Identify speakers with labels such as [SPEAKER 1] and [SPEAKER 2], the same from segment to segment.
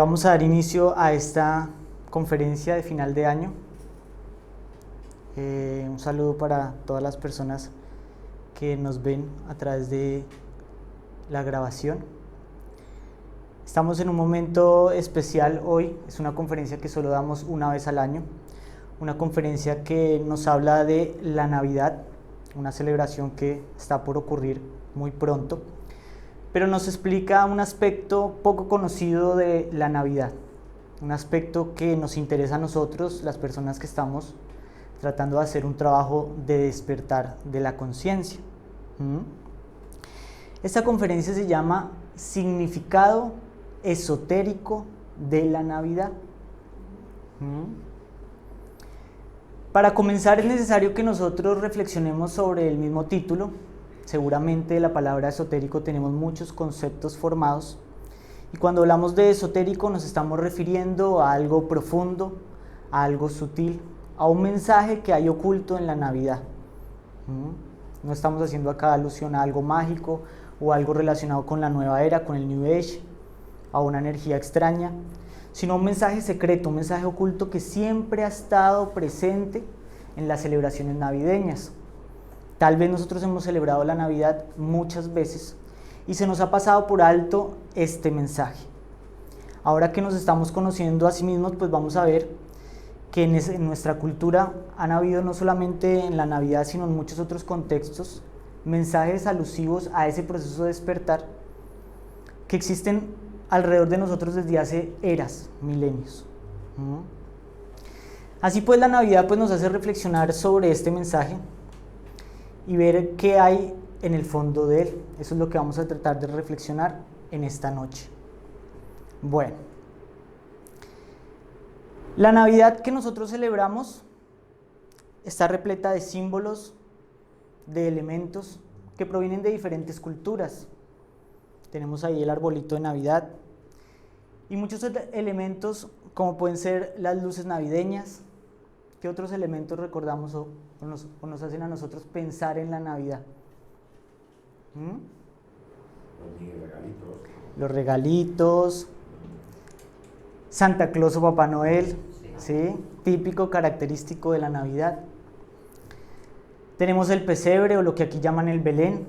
[SPEAKER 1] Vamos a dar inicio a esta conferencia de final de año. Un saludo para todas las personas que nos ven a través de la grabación. Estamos en un momento especial hoy, es una conferencia que solo damos una vez al año, una conferencia que nos habla de la Navidad, una celebración que está por ocurrir muy pronto, pero nos explica un aspecto poco conocido de la Navidad, un aspecto que nos interesa a nosotros, las personas que estamos tratando de hacer un trabajo de despertar de la conciencia. Esta conferencia se llama Significado Esotérico de la Navidad. Para comenzar es necesario que nosotros reflexionemos sobre el mismo título. Seguramente de la palabra esotérico tenemos muchos conceptos formados y cuando hablamos de esotérico nos estamos refiriendo a algo profundo, a algo sutil, a un mensaje que hay oculto en la Navidad. No estamos haciendo acá alusión a algo mágico o algo relacionado con la nueva era, con el New Age, a una energía extraña, sino un mensaje secreto, un mensaje oculto que siempre ha estado presente en las celebraciones navideñas. Tal vez nosotros hemos celebrado la Navidad muchas veces y se nos ha pasado por alto este mensaje. Ahora que nos estamos conociendo a sí mismos, pues vamos a ver que en nuestra cultura han habido no solamente en la Navidad, sino en muchos otros contextos, mensajes alusivos a ese proceso de despertar que existen alrededor de nosotros desde hace eras, milenios. Así pues, la Navidad pues, nos hace reflexionar sobre este mensaje y ver qué hay en el fondo de él. Eso es lo que vamos a tratar de reflexionar en esta noche. Bueno, la Navidad que nosotros celebramos está repleta de símbolos, de elementos que provienen de diferentes culturas. Tenemos ahí el arbolito de Navidad y muchos elementos como pueden ser las luces navideñas. ¿Qué otros elementos recordamos o nos hacen a nosotros pensar en la Navidad? Los regalitos, Santa Claus o Papá Noel, ¿sí? Típico, característico de la Navidad. Tenemos el pesebre o lo que aquí llaman el Belén,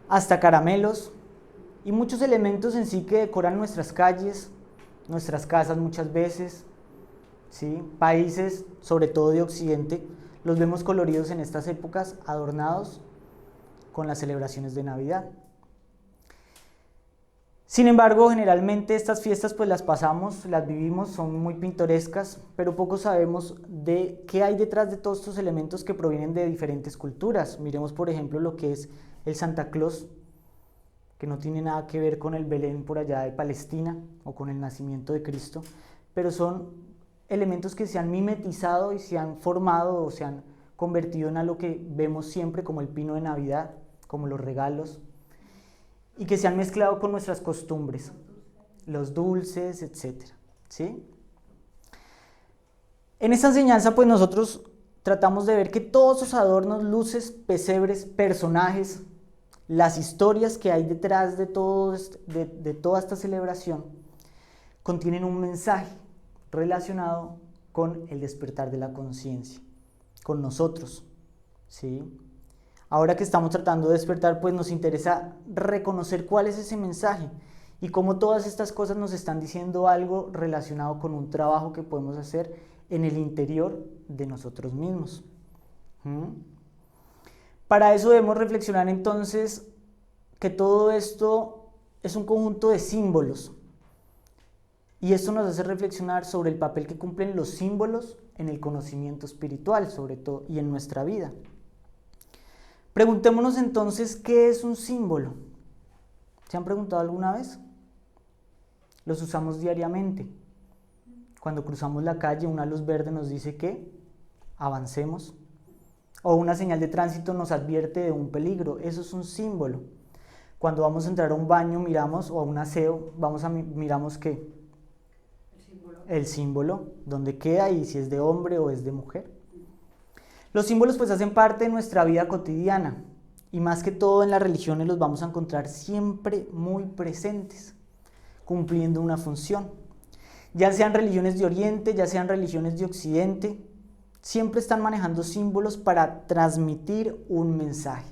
[SPEAKER 1] hasta caramelos y muchos elementos en sí que decoran nuestras calles, nuestras casas muchas veces, ¿sí? Países, sobre todo de Occidente, los vemos coloridos en estas épocas, adornados con las celebraciones de Navidad. Sin embargo, generalmente estas fiestas pues las pasamos, las vivimos, son muy pintorescas, pero poco sabemos de qué hay detrás de todos estos elementos que provienen de diferentes culturas. Miremos por ejemplo lo que es el Santa Claus, que no tiene nada que ver con el Belén por allá de Palestina o con el nacimiento de Cristo, pero son elementos que se han mimetizado y se han formado o se han convertido en algo que vemos siempre como el pino de Navidad, como los regalos, y que se han mezclado con nuestras costumbres, los dulces, etc. ¿Sí? En esta enseñanza pues nosotros tratamos de ver que todos esos adornos, luces, pesebres, personajes, las historias que hay detrás de toda esta celebración contienen un mensaje relacionado con el despertar de la conciencia, con nosotros, ¿sí? Ahora que estamos tratando de despertar, pues nos interesa reconocer cuál es ese mensaje y cómo todas estas cosas nos están diciendo algo relacionado con un trabajo que podemos hacer en el interior de nosotros mismos. Para eso debemos reflexionar entonces que todo esto es un conjunto de símbolos y esto nos hace reflexionar sobre el papel que cumplen los símbolos en el conocimiento espiritual, sobre todo, y en nuestra vida. Preguntémonos entonces, ¿qué es un símbolo? ¿Se han preguntado alguna vez? Los usamos diariamente. Cuando cruzamos la calle, una luz verde nos dice que avancemos, o una señal de tránsito nos advierte de un peligro. Eso es un símbolo. Cuando vamos a entrar a un baño, miramos, o a un aseo, miramos ¿qué? El símbolo, dónde queda y si es de hombre o es de mujer. Los símbolos pues hacen parte de nuestra vida cotidiana y más que todo en las religiones los vamos a encontrar siempre muy presentes. cumpliendo una función. Ya sean religiones de Oriente, ya sean religiones de Occidente, siempre están manejando símbolos para transmitir un mensaje.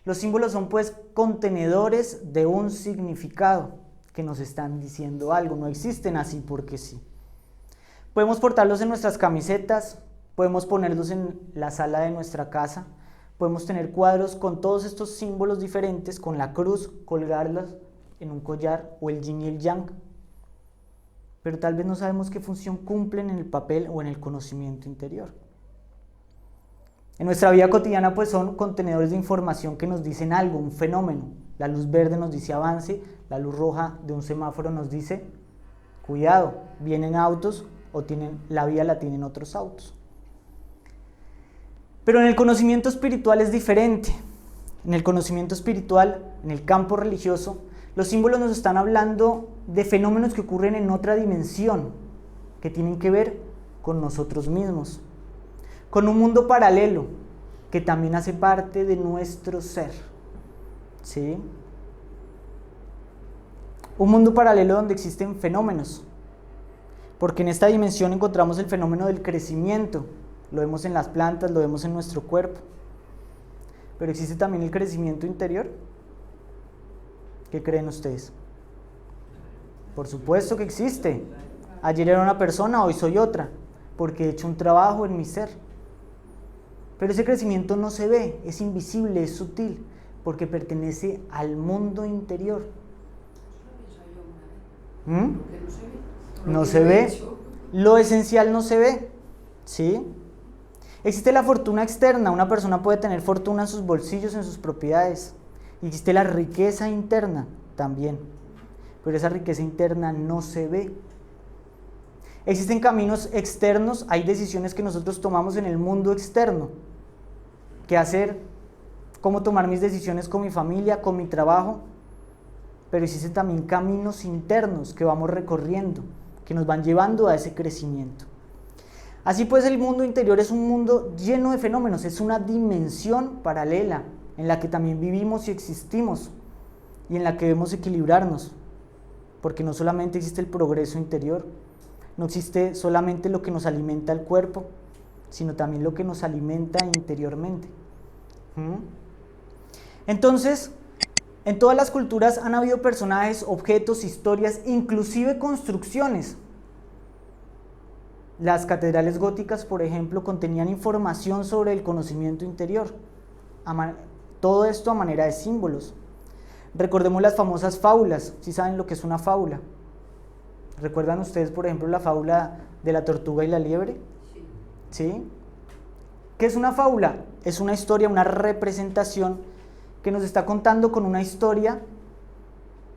[SPEAKER 1] Los símbolos son pues contenedores de un significado que nos están diciendo algo, no existen así porque sí. Podemos portarlos en nuestras camisetas, podemos ponerlos en la sala de nuestra casa, podemos tener cuadros con todos estos símbolos diferentes, con la cruz, colgarlos en un collar o el yin y el yang. Pero tal vez no sabemos qué función cumplen en el papel o en el conocimiento interior. En nuestra vida cotidiana pues son contenedores de información que nos dicen algo, un fenómeno. La luz verde nos dice avance, la luz roja de un semáforo nos dice cuidado, vienen autos o la vía la tienen otros autos. Pero en el conocimiento espiritual es diferente. En el conocimiento espiritual, en el campo religioso, los símbolos nos están hablando de fenómenos que ocurren en otra dimensión, que tienen que ver con nosotros mismos, con un mundo paralelo que también hace parte de nuestro ser. ¿Sí? Un mundo paralelo donde existen fenómenos, porque en esta dimensión encontramos el fenómeno del crecimiento, lo vemos en las plantas, lo vemos en nuestro cuerpo, pero existe también el crecimiento interior. ¿Qué creen ustedes? Por supuesto que existe. Ayer era una persona, hoy soy otra, porque he hecho un trabajo en mi ser. Pero ese crecimiento no se ve, es invisible, es sutil, porque pertenece al mundo interior. No se ve. Lo esencial no se ve. ¿Sí? Existe la fortuna externa. Una persona puede tener fortuna en sus bolsillos, en sus propiedades. Existe la riqueza interna también. Pero esa riqueza interna no se ve. Existen caminos externos, hay decisiones que nosotros tomamos en el mundo externo. ¿Qué hacer? ¿Cómo tomar mis decisiones con mi familia, con mi trabajo? Pero existen también caminos internos que vamos recorriendo, que nos van llevando a ese crecimiento. Así pues, el mundo interior es un mundo lleno de fenómenos, es una dimensión paralela en la que también vivimos y existimos y en la que debemos equilibrarnos, porque no solamente existe el progreso interior, no existe solamente lo que nos alimenta el cuerpo, sino también lo que nos alimenta interiormente. Entonces, en todas las culturas han habido personajes, objetos, historias, inclusive construcciones. Las catedrales góticas, por ejemplo, contenían información sobre el conocimiento interior. Todo esto a manera de símbolos. Recordemos las famosas fábulas. ¿Sí saben lo que es una fábula? ¿Recuerdan ustedes, por ejemplo, la fábula de la tortuga y la liebre? ¿Sí? ¿Qué es una fábula? Es una historia, una representación que nos está contando con una historia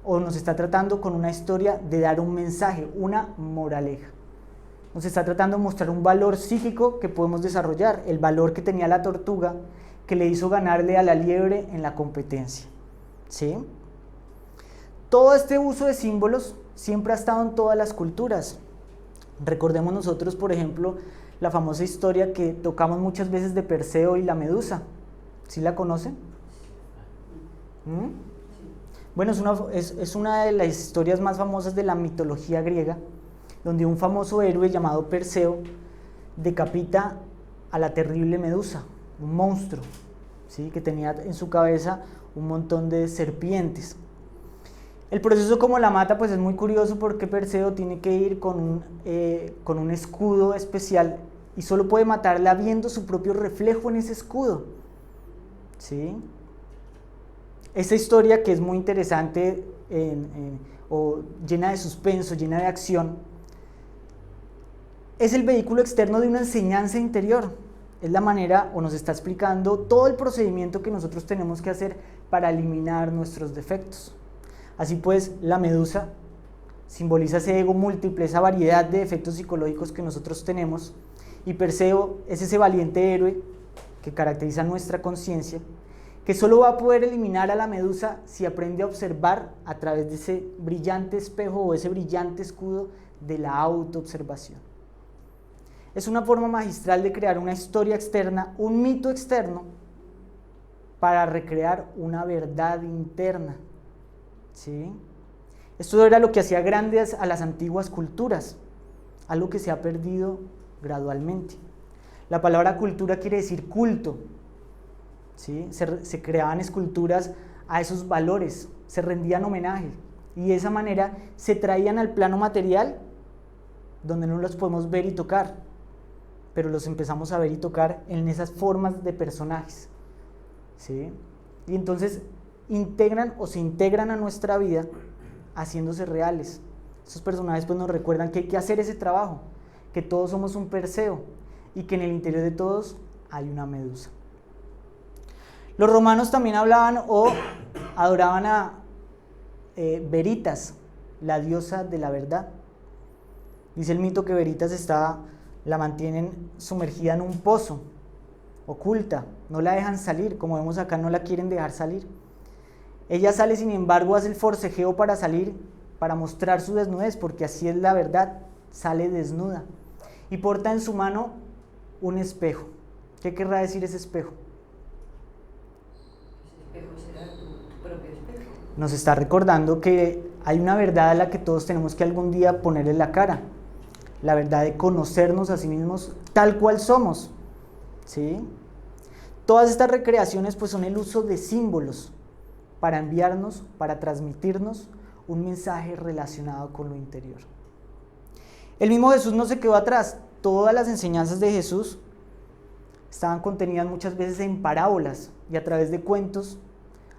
[SPEAKER 1] o nos está tratando con una historia de dar un mensaje, una moraleja. Nos está tratando de mostrar un valor psíquico que podemos desarrollar, el valor que tenía la tortuga que le hizo ganarle a la liebre en la competencia. ¿Sí? Todo este uso de símbolos siempre ha estado en todas las culturas. Recordemos nosotros, por ejemplo, la famosa historia que tocamos muchas veces de Perseo y la ¿Sí la conocen? Bueno, es una de las historias más famosas de la mitología griega, donde un famoso héroe llamado Perseo decapita a la terrible Medusa, un monstruo, ¿sí? Que tenía en su cabeza un montón de serpientes. El proceso como la mata pues es muy curioso porque Perseo tiene que ir con un escudo especial y solo puede matarla viendo su propio reflejo en ese escudo. ¿Sí? Esta historia, que es muy interesante o llena de suspenso, llena de acción, es el vehículo externo de una enseñanza interior. Es la manera, o nos está explicando todo el procedimiento que nosotros tenemos que hacer para eliminar nuestros defectos. Así pues, la medusa simboliza ese ego múltiple, esa variedad de defectos psicológicos que nosotros tenemos, y Perseo es ese valiente héroe que caracteriza nuestra conciencia, que solo va a poder eliminar a la medusa si aprende a observar a través de ese brillante espejo o ese brillante escudo de la autoobservación. Es una forma magistral de crear una historia externa, un mito externo, para recrear una verdad interna. ¿Sí? Esto era lo que hacía grandes a las antiguas culturas, algo que se ha perdido gradualmente. La palabra cultura quiere decir culto, ¿sí? Se creaban esculturas a esos valores, se rendían homenaje y de esa manera se traían al plano material donde no los podemos ver y tocar, pero los empezamos a ver y tocar en esas formas de personajes, ¿sí? Y entonces integran o se integran a nuestra vida haciéndose reales. Estos personajes pues nos recuerdan que hay que hacer ese trabajo, que todos somos un Perseo y que en el interior de todos hay una Medusa. Los romanos también hablaban o adoraban a Veritas, la diosa de la verdad. Dice el mito que Veritas la mantienen sumergida en un pozo, oculta, no la dejan salir, como vemos acá no la quieren dejar salir. Ella sale, sin embargo, hace el forcejeo para salir, para mostrar su desnudez, porque así es la verdad, sale desnuda. Y porta en su mano un espejo. ¿Qué querrá decir ese espejo?
[SPEAKER 2] Ese espejo será tu propio espejo.
[SPEAKER 1] Nos está recordando que hay una verdad a la que todos tenemos que algún día ponerle la cara. La verdad de conocernos a sí mismos tal cual somos, ¿sí? Todas estas recreaciones pues son el uso de símbolos para enviarnos, para transmitirnos un mensaje relacionado con lo interior. El mismo Jesús no se quedó atrás. Todas las enseñanzas de Jesús estaban contenidas muchas veces en parábolas y a través de cuentos,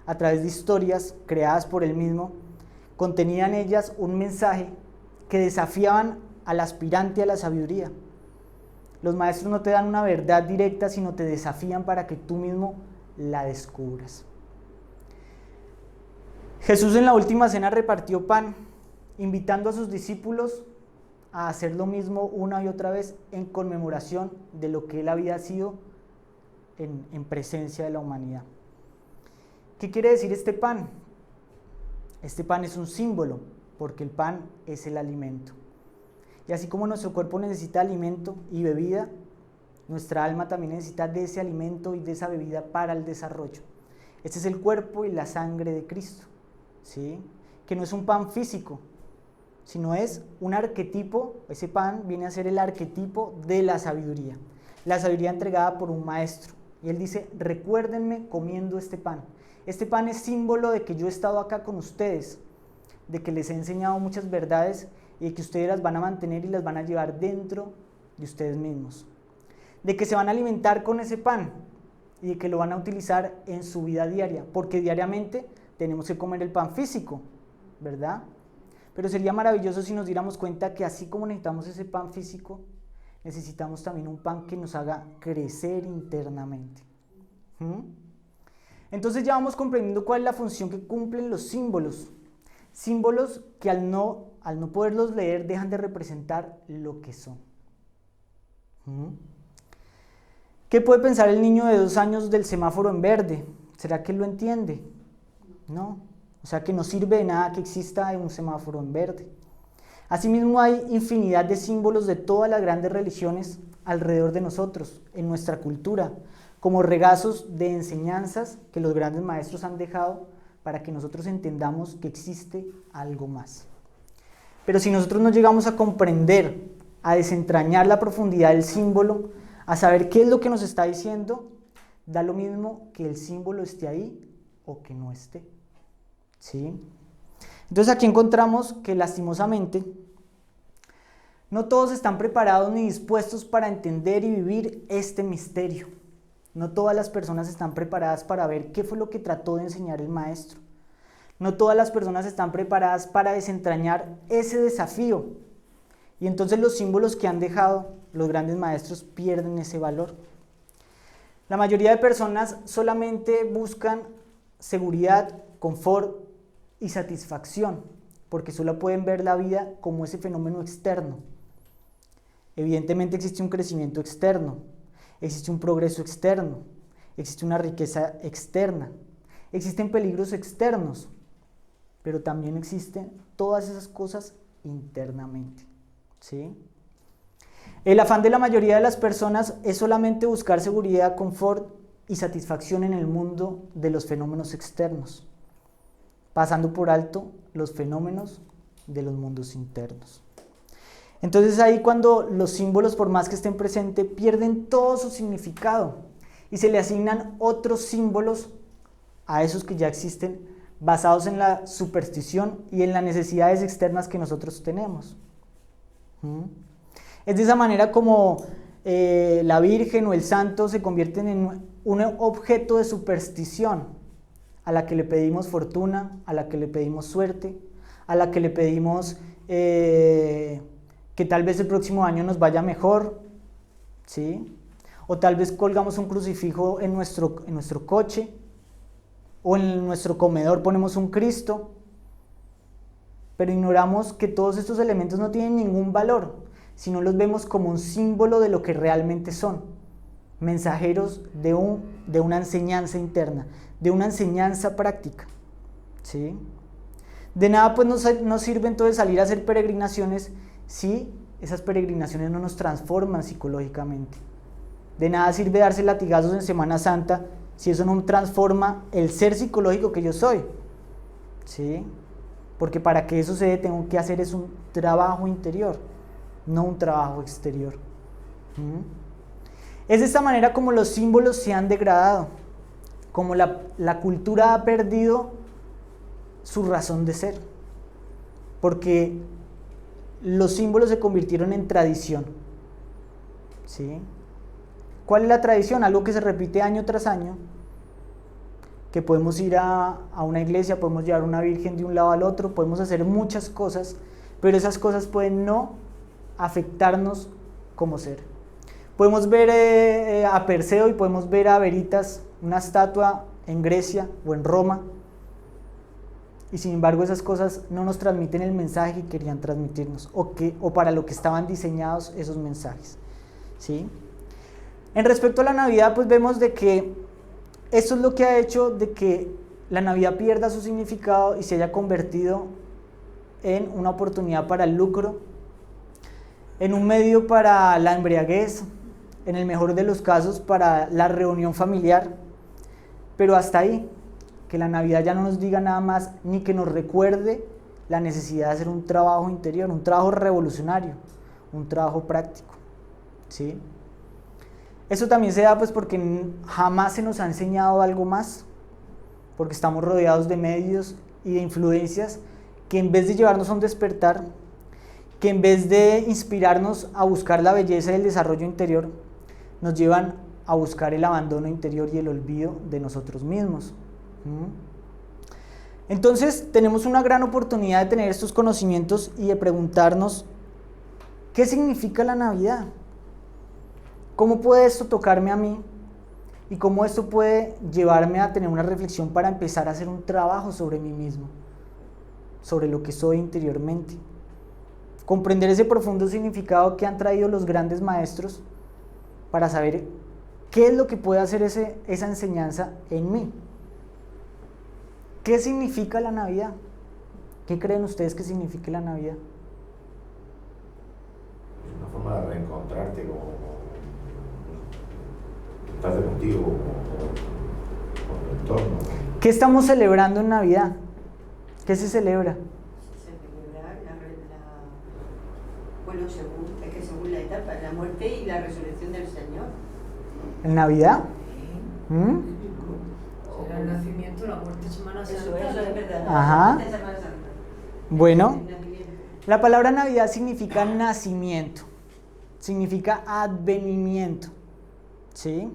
[SPEAKER 1] a través de historias creadas por él mismo, contenían ellas un mensaje que desafiaban al aspirante a la sabiduría. Los maestros no te dan una verdad directa, sino te desafían para que tú mismo la descubras. Jesús en la última cena repartió pan, invitando a sus discípulos a hacer lo mismo una y otra vez en conmemoración de lo que él había sido en presencia de la humanidad. ¿Qué quiere decir este pan? Este pan es un símbolo, porque el pan es el alimento. Y así como nuestro cuerpo necesita alimento y bebida, nuestra alma también necesita de ese alimento y de esa bebida para el desarrollo. Este es el cuerpo y la sangre de Cristo, ¿sí? Que no es un pan físico, sino es un arquetipo. Ese pan viene a ser el arquetipo de la sabiduría entregada por un maestro. Y él dice: recuérdenme comiendo este pan. Este pan es símbolo de que yo he estado acá con ustedes, de que les he enseñado muchas verdades y de que ustedes las van a mantener y las van a llevar dentro de ustedes mismos. De que se van a alimentar con ese pan y de que lo van a utilizar en su vida diaria, porque diariamente tenemos que comer el pan físico, ¿verdad? Pero sería maravilloso si nos diéramos cuenta que así como necesitamos ese pan físico, necesitamos también un pan que nos haga crecer internamente. Entonces ya vamos comprendiendo cuál es la función que cumplen los símbolos. Símbolos que al no poderlos leer dejan de representar lo que son. ¿Qué puede pensar el niño de 2 años del semáforo en verde? ¿Será que él lo entiende? No. O sea que no sirve de nada que exista un semáforo en verde. Asimismo hay infinidad de símbolos de todas las grandes religiones alrededor de nosotros, en nuestra cultura, como regazos de enseñanzas que los grandes maestros han dejado para que nosotros entendamos que existe algo más. Pero si nosotros no llegamos a comprender, a desentrañar la profundidad del símbolo, a saber qué es lo que nos está diciendo, da lo mismo que el símbolo esté ahí o que no esté. ¿Sí? Entonces aquí encontramos que lastimosamente no todos están preparados ni dispuestos para entender y vivir este misterio. No todas las personas están preparadas para ver qué fue lo que trató de enseñar el maestro. No todas las personas están preparadas para desentrañar ese desafío. Y entonces los símbolos que han dejado los grandes maestros pierden ese valor. La mayoría de personas solamente buscan seguridad, confort y satisfacción, porque solo pueden ver la vida como ese fenómeno externo. Evidentemente existe un crecimiento externo, existe un progreso externo, existe una riqueza externa, existen peligros externos, pero también existen todas esas cosas internamente, ¿sí? El afán de la mayoría de las personas es solamente buscar seguridad, confort y satisfacción en el mundo de los fenómenos externos, pasando por alto los fenómenos de los mundos internos. Entonces ahí cuando los símbolos, por más que estén presentes, pierden todo su significado y se le asignan otros símbolos a esos que ya existen, basados en la superstición y en las necesidades externas que nosotros tenemos. Es de esa manera como la Virgen o el Santo se convierten en un objeto de superstición, a la que le pedimos fortuna, a la que le pedimos suerte, a la que le pedimos que tal vez el próximo año nos vaya mejor, ¿sí? O tal vez colgamos un crucifijo en nuestro coche, o en nuestro comedor ponemos un Cristo, pero ignoramos que todos estos elementos no tienen ningún valor, sino los vemos como un símbolo de lo que realmente son, mensajeros de una enseñanza interna, de una enseñanza práctica, ¿sí? De nada pues nos sirve entonces salir a hacer peregrinaciones si esas peregrinaciones no nos transforman psicológicamente. De nada sirve darse latigazos en Semana Santa si eso no transforma el ser psicológico que yo soy, ¿sí? Porque para que eso se dé tengo que hacer es un trabajo interior, no un trabajo exterior. Es de esta manera como los símbolos se han degradado, como la cultura ha perdido su razón de ser, porque los símbolos se convirtieron en tradición, ¿sí? ¿Cuál es la tradición? Algo que se repite año tras año, que podemos ir a una iglesia, podemos llevar una virgen de un lado al otro, podemos hacer muchas cosas, pero esas cosas pueden no afectarnos como ser. Podemos ver a Perseo y podemos ver a Veritas, una estatua en Grecia o en Roma, y sin embargo esas cosas no nos transmiten el mensaje que querían transmitirnos o para lo que estaban diseñados esos mensajes, ¿sí? En respecto a la Navidad, pues vemos de que esto es lo que ha hecho de que la Navidad pierda su significado y se haya convertido en una oportunidad para el lucro, en un medio para la embriaguez, en el mejor de los casos para la reunión familiar, pero hasta ahí, que la Navidad ya no nos diga nada más ni que nos recuerde la necesidad de hacer un trabajo interior, un trabajo revolucionario, un trabajo práctico, ¿sí? Eso también se da pues porque jamás se nos ha enseñado algo más, porque estamos rodeados de medios y de influencias que en vez de llevarnos a un despertar, que en vez de inspirarnos a buscar la belleza y el desarrollo interior, nos llevan a buscar el abandono interior y el olvido de nosotros mismos. Entonces tenemos una gran oportunidad de tener estos conocimientos y de preguntarnos ¿qué significa la Navidad? ¿Cómo puede esto tocarme a mí? ¿Y cómo esto puede llevarme a tener una reflexión para empezar a hacer un trabajo sobre mí mismo, sobre lo que soy interiormente? Comprender ese profundo significado que han traído los grandes maestros para saber qué es lo que puede hacer esa enseñanza en mí. ¿Qué significa la Navidad? ¿Qué creen ustedes que significa la Navidad?
[SPEAKER 3] Es una forma de reencontrarte con estás contigo, con tu entorno.
[SPEAKER 1] ¿Qué estamos celebrando en Navidad? ¿Qué se celebra?
[SPEAKER 2] Se celebra según la etapa, la muerte y la resurrección del Señor.
[SPEAKER 1] ¿En Navidad?
[SPEAKER 4] Será el nacimiento, la muerte, Semana Santa.
[SPEAKER 2] Eso es verdad.
[SPEAKER 1] Ajá.
[SPEAKER 2] La Semana Santa.
[SPEAKER 1] Bueno,
[SPEAKER 2] El nacimiento.
[SPEAKER 1] la palabra Navidad significa nacimiento, significa advenimiento, ¿sí?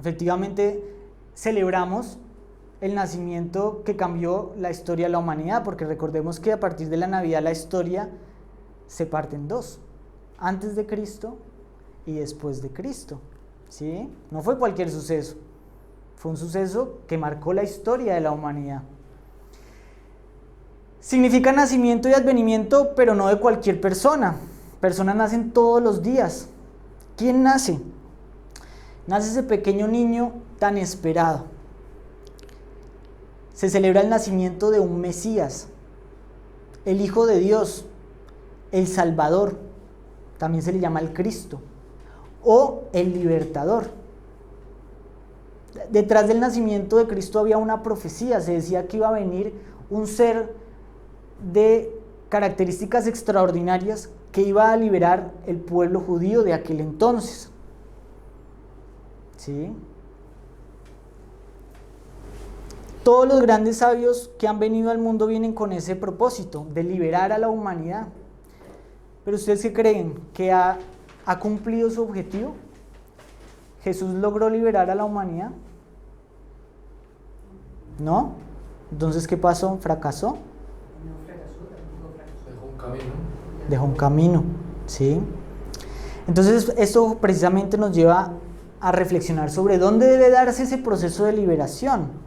[SPEAKER 1] Efectivamente, celebramos el nacimiento que cambió la historia de la humanidad, porque recordemos que a partir de la Navidad la historia se parte en dos, antes de Cristo y después de Cristo, ¿sí? No fue cualquier suceso, fue un suceso que marcó la historia de la humanidad. Significa nacimiento y advenimiento, pero no de cualquier persona. Personas nacen todos los días. ¿Quién nace? Nace ese pequeño niño tan esperado. Se celebra el nacimiento de un Mesías, el Hijo de Dios, el Salvador, también se le llama el Cristo, o el Libertador. Detrás del nacimiento de Cristo había una profecía, se decía que iba a venir un ser de características extraordinarias que iba a liberar el pueblo judío de aquel entonces. ¿Sí? Todos los grandes sabios que han venido al mundo vienen con ese propósito, de liberar a la humanidad. Pero ¿ustedes qué creen? ¿Que ha cumplido su objetivo? ¿Jesús logró liberar a la humanidad? ¿No? Entonces, ¿qué pasó? ¿Fracasó?
[SPEAKER 2] No fracasó, tampoco fracasó.
[SPEAKER 3] Dejó un camino.
[SPEAKER 1] Dejó un camino, ¿sí? Entonces, esto precisamente nos lleva a reflexionar sobre dónde debe darse ese proceso de liberación.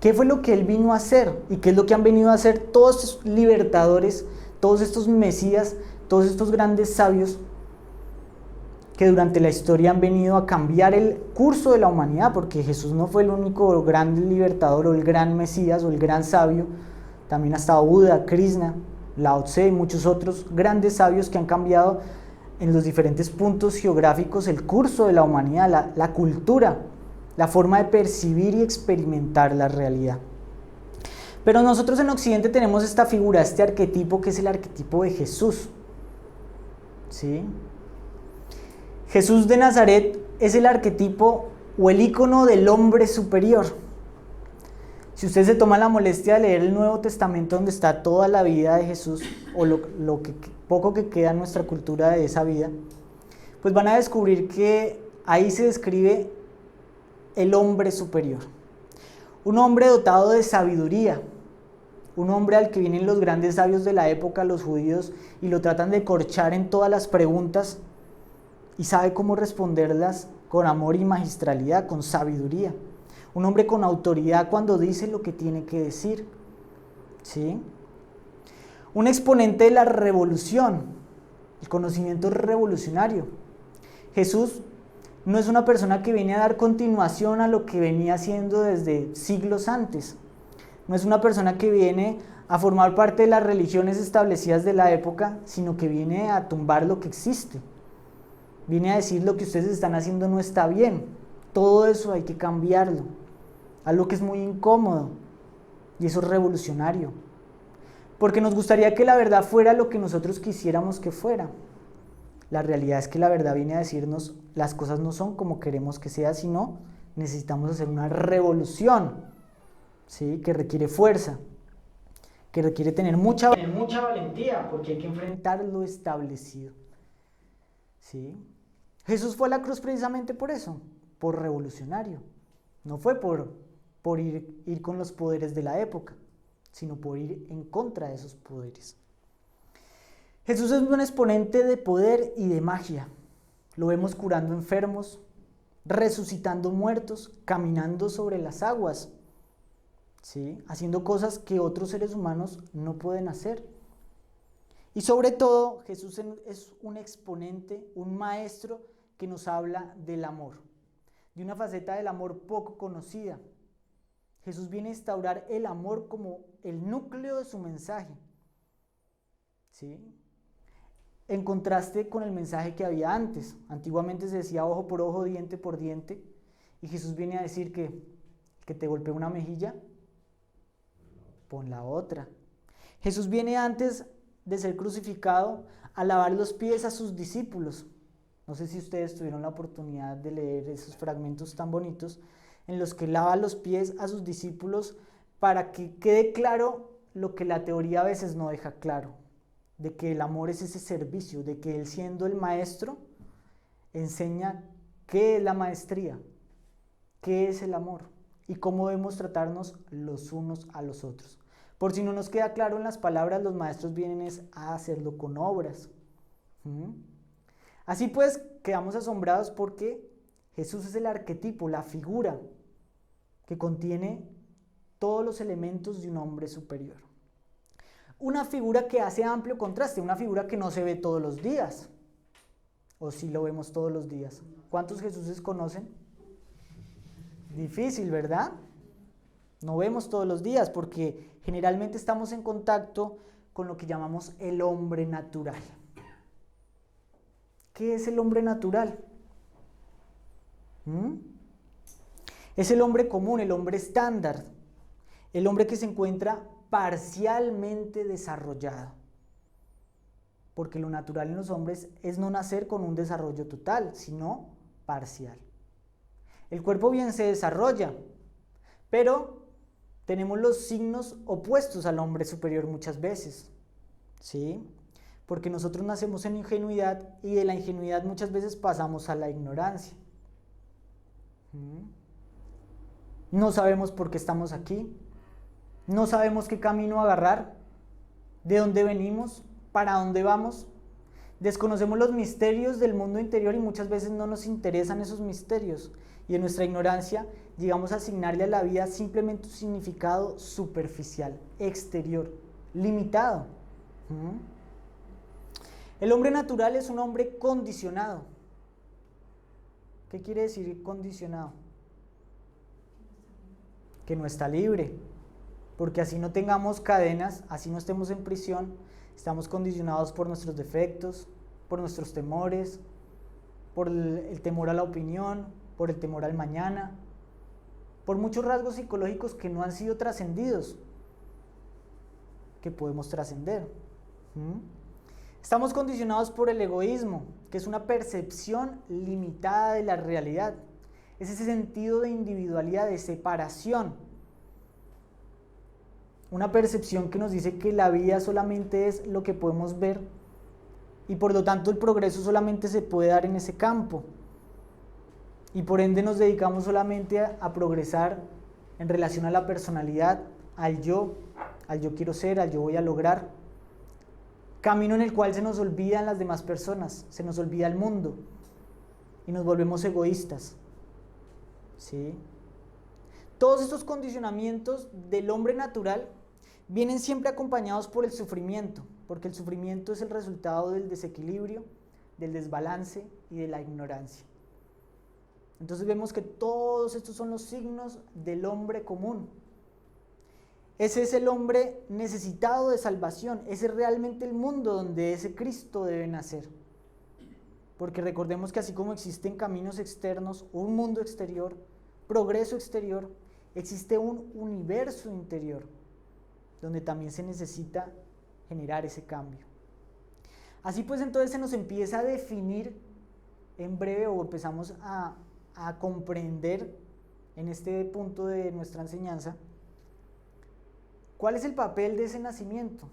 [SPEAKER 1] ¿Qué fue lo que Él vino a hacer? ¿Y qué es lo que han venido a hacer todos estos libertadores, todos estos mesías, todos estos grandes sabios que durante la historia han venido a cambiar el curso de la humanidad? Porque Jesús no fue el único gran libertador o el gran mesías o el gran sabio. También ha estado Buda, Krishna, Lao Tse y muchos otros grandes sabios que han cambiado en los diferentes puntos geográficos el curso de la humanidad, la cultura, la forma de percibir y experimentar la realidad. Pero nosotros en Occidente tenemos esta figura, este arquetipo que es el arquetipo de Jesús. ¿Sí? Jesús de Nazaret es el arquetipo o el ícono del hombre superior. Si usted se toma la molestia de leer el Nuevo Testamento, donde está toda la vida de Jesús, o lo que poco que queda en nuestra cultura de esa vida, pues van a descubrir que ahí se describe el hombre superior. Un hombre dotado de sabiduría, un hombre al que vienen los grandes sabios de la época, los judíos, y lo tratan de corchar en todas las preguntas, y sabe cómo responderlas con amor y magistralidad, con sabiduría. Un hombre con autoridad cuando dice lo que tiene que decir. ¿Sí? Un exponente de la revolución, el conocimiento revolucionario. Jesús no es una persona que viene a dar continuación a lo que venía haciendo desde siglos antes. No es una persona que viene a formar parte de las religiones establecidas de la época, sino que viene a tumbar lo que existe. Viene a decir lo que ustedes están haciendo no está bien. Todo eso hay que cambiarlo. Algo que es muy incómodo. Y eso es revolucionario. Porque nos gustaría que la verdad fuera lo que nosotros quisiéramos que fuera. La realidad es que la verdad viene a decirnos las cosas no son como queremos que sea, sino necesitamos hacer una revolución, ¿sí? Que requiere fuerza, que requiere tener mucha valentía, porque hay que enfrentar lo establecido. ¿Sí? Jesús fue a la cruz precisamente por eso, por revolucionario. No fue por ir con los poderes de la época, sino por ir en contra de esos poderes. Jesús es un exponente de poder y de magia. Lo vemos curando enfermos, resucitando muertos, caminando sobre las aguas, ¿sí? Haciendo cosas que otros seres humanos no pueden hacer. Y sobre todo, Jesús es un exponente, un maestro que nos habla del amor, de una faceta del amor poco conocida. Jesús viene a instaurar el amor como el núcleo de su mensaje, ¿sí? En contraste con el mensaje que había antes. Antiguamente se decía ojo por ojo, diente por diente, y Jesús viene a decir que te golpea una mejilla, pon la otra. Jesús viene antes de ser crucificado a lavar los pies a sus discípulos. No sé si ustedes tuvieron la oportunidad de leer esos fragmentos tan bonitos en los que lava los pies a sus discípulos para que quede claro lo que la teoría a veces no deja claro, de que el amor es ese servicio, de que Él siendo el maestro enseña qué es la maestría, qué es el amor y cómo debemos tratarnos los unos a los otros. Por si no nos queda claro en las palabras, los maestros vienen a hacerlo con obras. Así pues, quedamos asombrados porque Jesús es el arquetipo, la figura que contiene todos los elementos de un hombre superior. Una figura que hace amplio contraste, una figura que no se ve todos los días. ¿O sí lo vemos todos los días? ¿Cuántos Jesuses conocen? Difícil, ¿verdad? No vemos todos los días porque generalmente estamos en contacto con lo que llamamos el hombre natural. ¿Qué es el hombre natural? Es el hombre común, el hombre estándar, el hombre que se encuentra parcialmente desarrollado. Porque lo natural en los hombres es no nacer con un desarrollo total, sino parcial. El cuerpo bien se desarrolla, pero tenemos los signos opuestos al hombre superior muchas veces, ¿sí? Porque nosotros nacemos en ingenuidad y de la ingenuidad muchas veces pasamos a la ignorancia. No sabemos por qué estamos aquí, no sabemos qué camino agarrar, de dónde venimos, para dónde vamos. Desconocemos los misterios del mundo interior y muchas veces no nos interesan esos misterios. Y en nuestra ignorancia llegamos a asignarle a la vida simplemente un significado superficial, exterior, limitado. El hombre natural es un hombre condicionado. ¿Qué quiere decir condicionado? Que no está libre. Porque así no tengamos cadenas, así no estemos en prisión, estamos condicionados por nuestros defectos, por nuestros temores, por el temor a la opinión, por el temor al mañana, por muchos rasgos psicológicos que no han sido trascendidos, que podemos trascender. Estamos condicionados por el egoísmo, que es una percepción limitada de la realidad. Es ese sentido de individualidad, de separación. Una percepción que nos dice que la vida solamente es lo que podemos ver y por lo tanto el progreso solamente se puede dar en ese campo. Y por ende nos dedicamos solamente a progresar en relación a la personalidad, al yo quiero ser, al yo voy a lograr. Camino en el cual se nos olvidan las demás personas, se nos olvida el mundo y nos volvemos egoístas. ¿Sí? Todos estos condicionamientos del hombre natural vienen siempre acompañados por el sufrimiento, porque el sufrimiento es el resultado del desequilibrio, del desbalance y de la ignorancia. Entonces vemos que todos estos son los signos del hombre común. Ese es el hombre necesitado de salvación, ese es realmente el mundo donde ese Cristo debe nacer. Porque recordemos que así como existen caminos externos, un mundo exterior, progreso exterior, existe un universo interior donde también se necesita generar ese cambio. Así pues, entonces se nos empieza a definir en breve, o empezamos a comprender en este punto de nuestra enseñanza, cuál es el papel de ese nacimiento,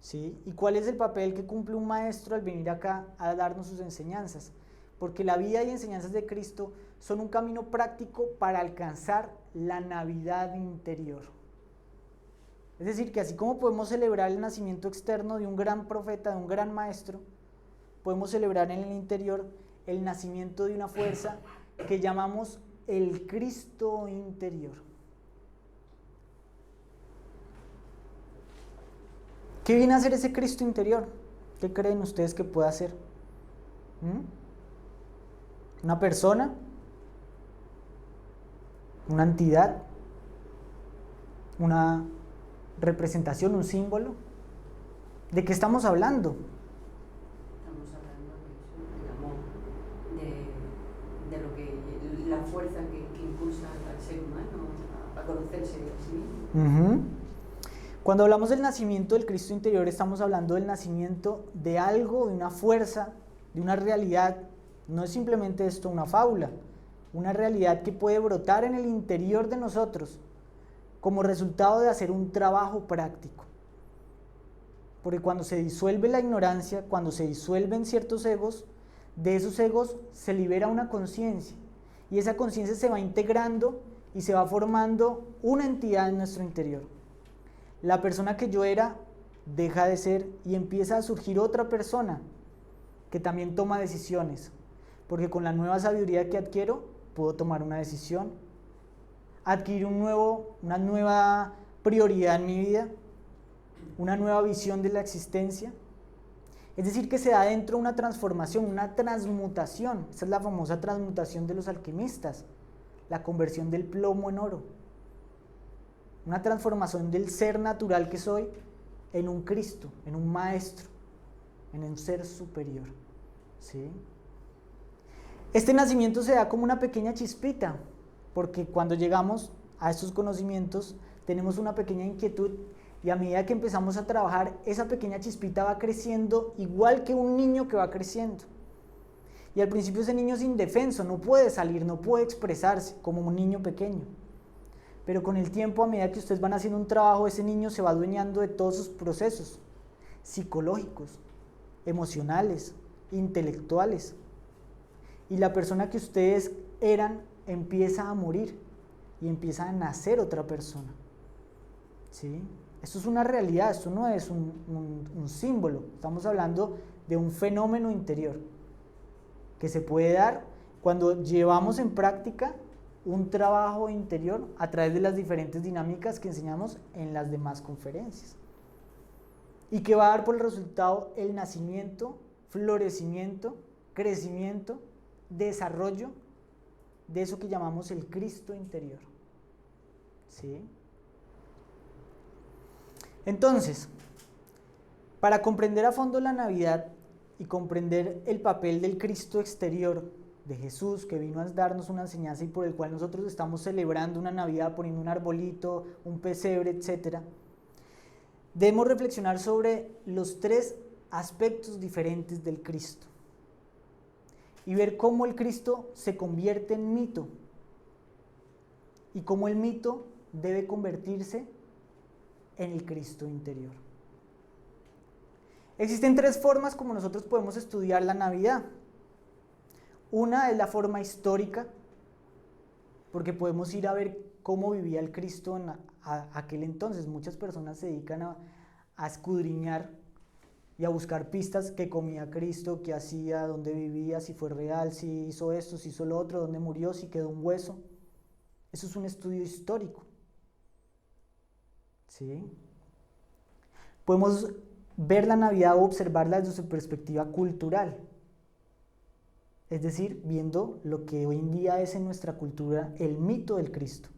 [SPEAKER 1] ¿sí? Y cuál es el papel que cumple un maestro al venir acá a darnos sus enseñanzas. Porque la vida y enseñanzas de Cristo son un camino práctico para alcanzar la Navidad interior. Es decir, que así como podemos celebrar el nacimiento externo de un gran profeta, de un gran maestro, podemos celebrar en el interior el nacimiento de una fuerza que llamamos el Cristo interior. ¿Qué viene a hacer ese Cristo interior? ¿Qué creen ustedes que puede hacer? ¿Una persona? ¿Una entidad? ¿Una representación? ¿Un símbolo? ¿De qué estamos hablando?
[SPEAKER 2] Estamos hablando de eso, del amor, de lo que la fuerza que impulsa al ser humano a conocerse a sí mismo.
[SPEAKER 1] Cuando hablamos del nacimiento del Cristo interior, estamos hablando del nacimiento de algo, de una fuerza, de una realidad. No es simplemente esto una fábula, una realidad que puede brotar en el interior de nosotros como resultado de hacer un trabajo práctico. Porque cuando se disuelve la ignorancia, cuando se disuelven ciertos egos, de esos egos se libera una conciencia y esa conciencia se va integrando y se va formando una entidad en nuestro interior. La persona que yo era deja de ser y empieza a surgir otra persona que también toma decisiones, porque con la nueva sabiduría que adquiero puedo tomar una decisión, adquirir una nueva prioridad en mi vida, una nueva visión de la existencia. Es decir, que se da dentro una transformación, una transmutación. Esa es la famosa transmutación de los alquimistas, la conversión del plomo en oro. Una transformación del ser natural que soy en un Cristo, en un maestro, en un ser superior. ¿Sí? Este nacimiento se da como una pequeña chispita, porque cuando llegamos a estos conocimientos tenemos una pequeña inquietud y a medida que empezamos a trabajar, esa pequeña chispita va creciendo igual que un niño que va creciendo. Y al principio ese niño es indefenso, no puede salir, no puede expresarse como un niño pequeño. Pero con el tiempo, a medida que ustedes van haciendo un trabajo, ese niño se va adueñando de todos sus procesos psicológicos, emocionales, intelectuales. Y la persona que ustedes eran empieza a morir y empieza a nacer otra persona. ¿Sí? Esto es una realidad, esto no es un símbolo. Estamos hablando de un fenómeno interior que se puede dar cuando llevamos en práctica un trabajo interior a través de las diferentes dinámicas que enseñamos en las demás conferencias. Y que va a dar por el resultado el nacimiento, florecimiento, crecimiento, desarrollo de eso que llamamos el Cristo interior. ¿Sí? Entonces, para comprender a fondo la Navidad y comprender el papel del Cristo exterior, de Jesús, que vino a darnos una enseñanza y por el cual nosotros estamos celebrando una Navidad, poniendo un arbolito, un pesebre, etc., debemos reflexionar sobre los 3 aspectos diferentes del Cristo y ver cómo el Cristo se convierte en mito y cómo el mito debe convertirse en el Cristo interior. Existen 3 formas como nosotros podemos estudiar la Navidad. Una es la forma histórica, porque podemos ir a ver cómo vivía el Cristo en aquel entonces. Muchas personas se dedican a escudriñar y a buscar pistas: qué comía Cristo, qué hacía, dónde vivía, si fue real, si hizo esto, si hizo lo otro, dónde murió, si quedó un hueso. Eso es un estudio histórico. ¿Sí? Podemos ver la Navidad o observarla desde su perspectiva cultural. Es decir, viendo lo que hoy en día es en nuestra cultura el mito del Cristo.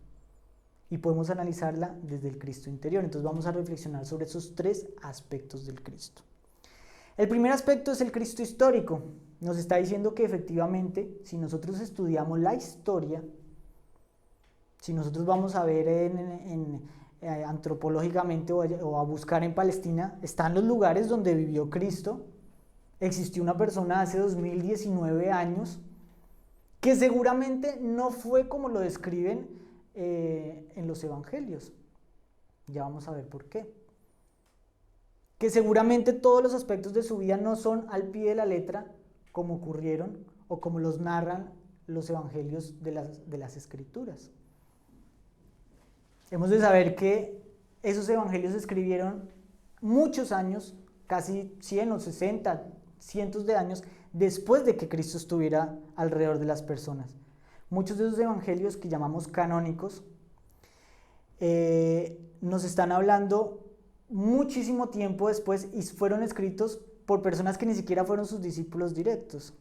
[SPEAKER 1] Y podemos analizarla desde el Cristo interior. Entonces vamos a reflexionar sobre esos 3 aspectos del Cristo. El primer aspecto es el Cristo histórico. Nos está diciendo que efectivamente, si nosotros estudiamos la historia, si nosotros vamos a ver antropológicamente o a buscar en Palestina, están los lugares donde vivió Cristo. Existió una persona hace 2019 años que seguramente no fue como lo describen en los evangelios. Ya vamos a ver por qué. Que seguramente todos los aspectos de su vida no son al pie de la letra como ocurrieron o como los narran los evangelios de las escrituras. Hemos de saber que esos evangelios se escribieron muchos años, casi 100 o 60, cientos de años después de que Cristo estuviera alrededor de las personas. Muchos de esos evangelios que llamamos canónicos nos están hablando muchísimo tiempo después y fueron escritos por personas que ni siquiera fueron sus discípulos directos.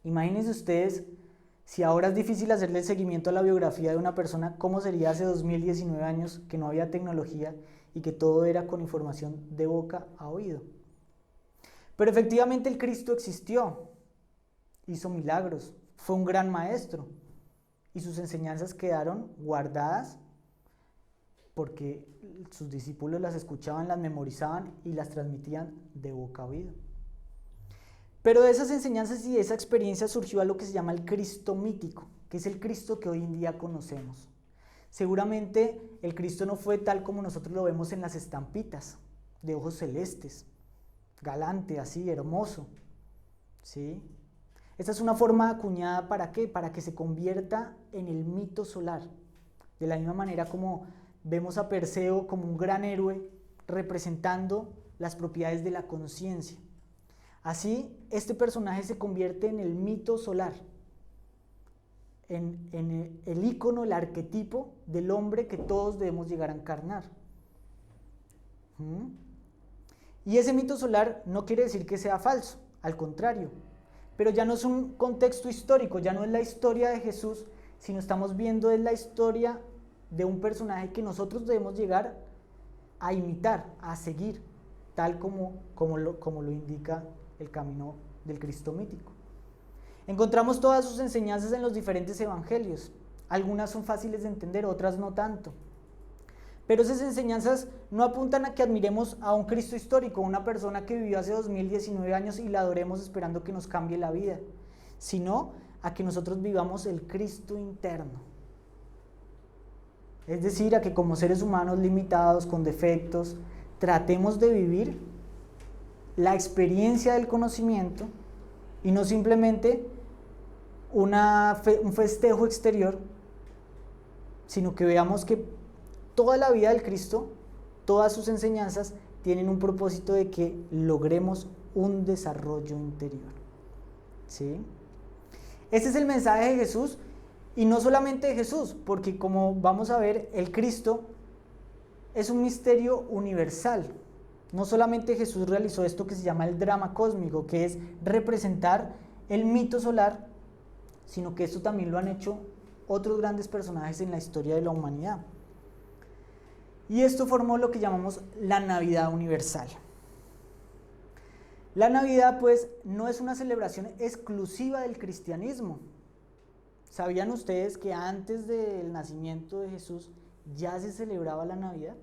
[SPEAKER 1] Imagínense ustedes, si ahora es difícil hacerle el seguimiento a la biografía de una persona, ¿cómo sería hace 2019 años que no había tecnología y que todo era con información de boca a oído? Pero efectivamente el Cristo existió, hizo milagros, fue un gran maestro y sus enseñanzas quedaron guardadas porque sus discípulos las escuchaban, las memorizaban y las transmitían de boca a oído. Pero de esas enseñanzas y de esa experiencia surgió algo que se llama el Cristo mítico, que es el Cristo que hoy en día conocemos. Seguramente el Cristo no fue tal como nosotros lo vemos en las estampitas, de ojos celestes, galante, así, hermoso, ¿sí? Esta es una forma acuñada, ¿para qué? Para que se convierta en el mito solar. De la misma manera como vemos a Perseo como un gran héroe representando las propiedades de la conciencia. Así, este personaje se convierte en el mito solar, en el ícono, el arquetipo del hombre que todos debemos llegar a encarnar. Y ese mito solar no quiere decir que sea falso, al contrario, pero ya no es un contexto histórico, ya no es la historia de Jesús, sino estamos viendo es la historia de un personaje que nosotros debemos llegar a imitar, a seguir, tal como lo indica el camino del Cristo mítico. Encontramos todas sus enseñanzas en los diferentes evangelios. Algunas son fáciles de entender, otras no tanto. Pero esas enseñanzas no apuntan a que admiremos a un Cristo histórico, una persona que vivió hace 2019 años y la adoremos esperando que nos cambie la vida, sino a que nosotros vivamos el Cristo interno. Es decir, a que como seres humanos limitados, con defectos, tratemos de vivir la experiencia del conocimiento y no simplemente un festejo exterior, sino que veamos que toda la vida del Cristo, todas sus enseñanzas tienen un propósito de que logremos un desarrollo interior. ¿Sí? Este es el mensaje de Jesús, y no solamente de Jesús, porque como vamos a ver, el Cristo es un misterio universal. No solamente Jesús realizó esto que se llama el drama cósmico, que es representar el mito solar, sino que esto también lo han hecho otros grandes personajes en la historia de la humanidad. Y esto formó lo que llamamos la Navidad universal. La Navidad, pues, no es una celebración exclusiva del cristianismo. ¿Sabían ustedes que antes del nacimiento de Jesús ya se celebraba la Navidad?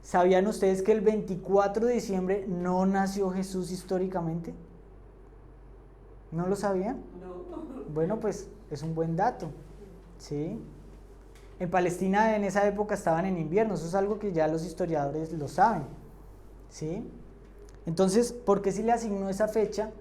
[SPEAKER 1] ¿Sabían ustedes que el 24 de diciembre no nació Jesús históricamente? ¿No lo sabían?
[SPEAKER 2] No.
[SPEAKER 1] Bueno, pues es un buen dato, ¿sí? En Palestina en esa época estaban en invierno, eso es algo que ya los historiadores lo saben, ¿sí? Entonces, ¿por qué se le asignó esa fecha?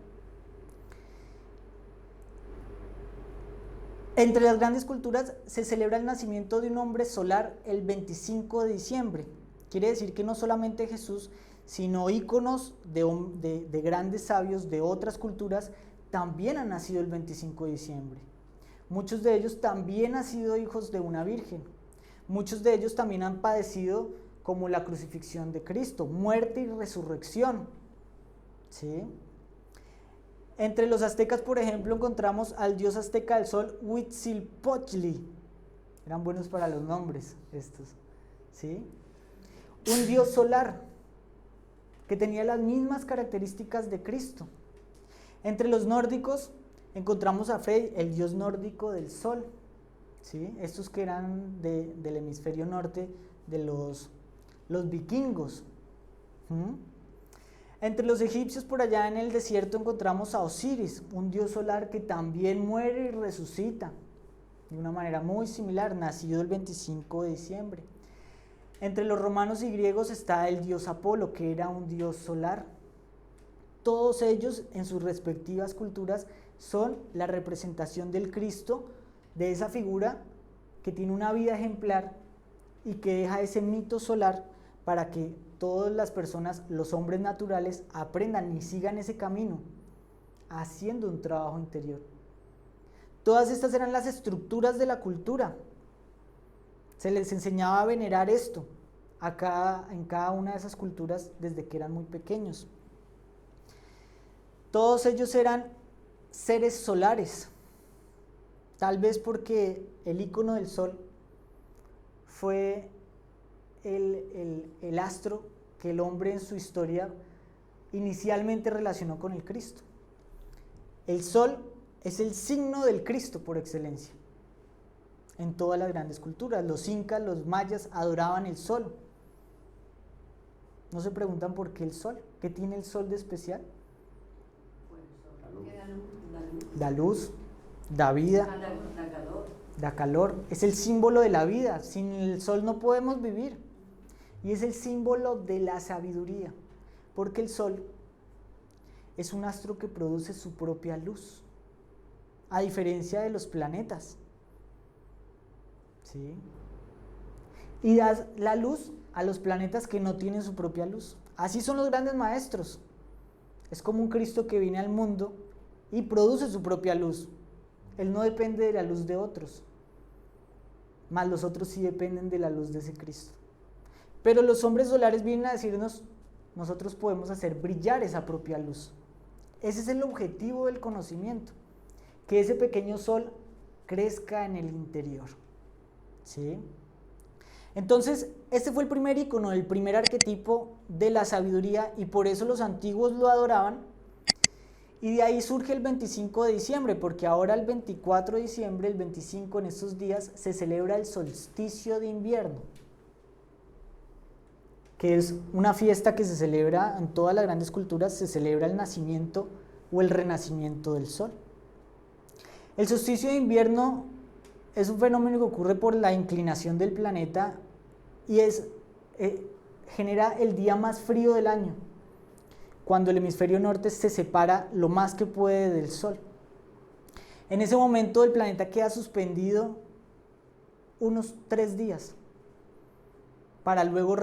[SPEAKER 1] Entre las grandes culturas se celebra el nacimiento de un hombre solar el 25 de diciembre. Quiere decir que no solamente Jesús, sino íconos de grandes sabios de otras culturas también han nacido el 25 de diciembre. Muchos de ellos también han sido hijos de una virgen. Muchos de ellos también han padecido como la crucifixión de Cristo, muerte y resurrección. ¿Sí? Entre los aztecas, por ejemplo, encontramos al dios azteca del sol, Huitzilopochtli. Eran buenos para los nombres estos. ¿Sí? Un dios solar que tenía las mismas características de Cristo. Entre los nórdicos encontramos a Frey, el dios nórdico del sol, ¿sí? Estos que eran del hemisferio norte de los vikingos. Entre los egipcios, por allá en el desierto, encontramos a Osiris, un dios solar que también muere y resucita de una manera muy similar, nacido el 25 de diciembre. Entre los romanos y griegos está el dios Apolo, que era un dios solar. Todos ellos, en sus respectivas culturas, son la representación del Cristo, de esa figura que tiene una vida ejemplar y que deja ese mito solar para que todas las personas, los hombres naturales, aprendan y sigan ese camino, haciendo un trabajo interior. Todas estas eran las estructuras de la cultura. Se les enseñaba a venerar esto en cada una de esas culturas desde que eran muy pequeños. Todos ellos eran seres solares, tal vez porque el icono del sol fue el astro que el hombre en su historia inicialmente relacionó con el Cristo. El sol es el signo del Cristo por excelencia. En todas las grandes culturas, los incas, los mayas adoraban el sol. ¿No se preguntan por qué el sol? ¿Qué tiene el sol de especial? Da luz, da vida, da calor. Es el símbolo de la vida. Sin el sol no podemos vivir. Y es el símbolo de la sabiduría, porque el sol es un astro que produce su propia luz, a diferencia de los planetas. ¿Sí? Y da la luz a los planetas que no tienen su propia luz. Así son los grandes maestros. Es como un Cristo que viene al mundo y produce su propia luz. Él no depende de la luz de otros, mas los otros sí dependen de la luz de ese Cristo. Pero los hombres solares vienen a decirnos, nosotros podemos hacer brillar esa propia luz. Ese es el objetivo del conocimiento, que ese pequeño sol crezca en el interior. ¿Sí? Entonces, este fue el primer icono, el primer arquetipo de la sabiduría, y por eso los antiguos lo adoraban. Y de ahí surge el 25 de diciembre, porque ahora el 24 de diciembre, el 25 en estos días, se celebra el solsticio de invierno, que es una fiesta que se celebra en todas las grandes culturas, se celebra el nacimiento o el renacimiento del sol. El solsticio de invierno es un fenómeno que ocurre por la inclinación del planeta y genera el día más frío del año, cuando el hemisferio norte se separa lo más que puede del sol. En ese momento el planeta queda suspendido unos 3 días para luego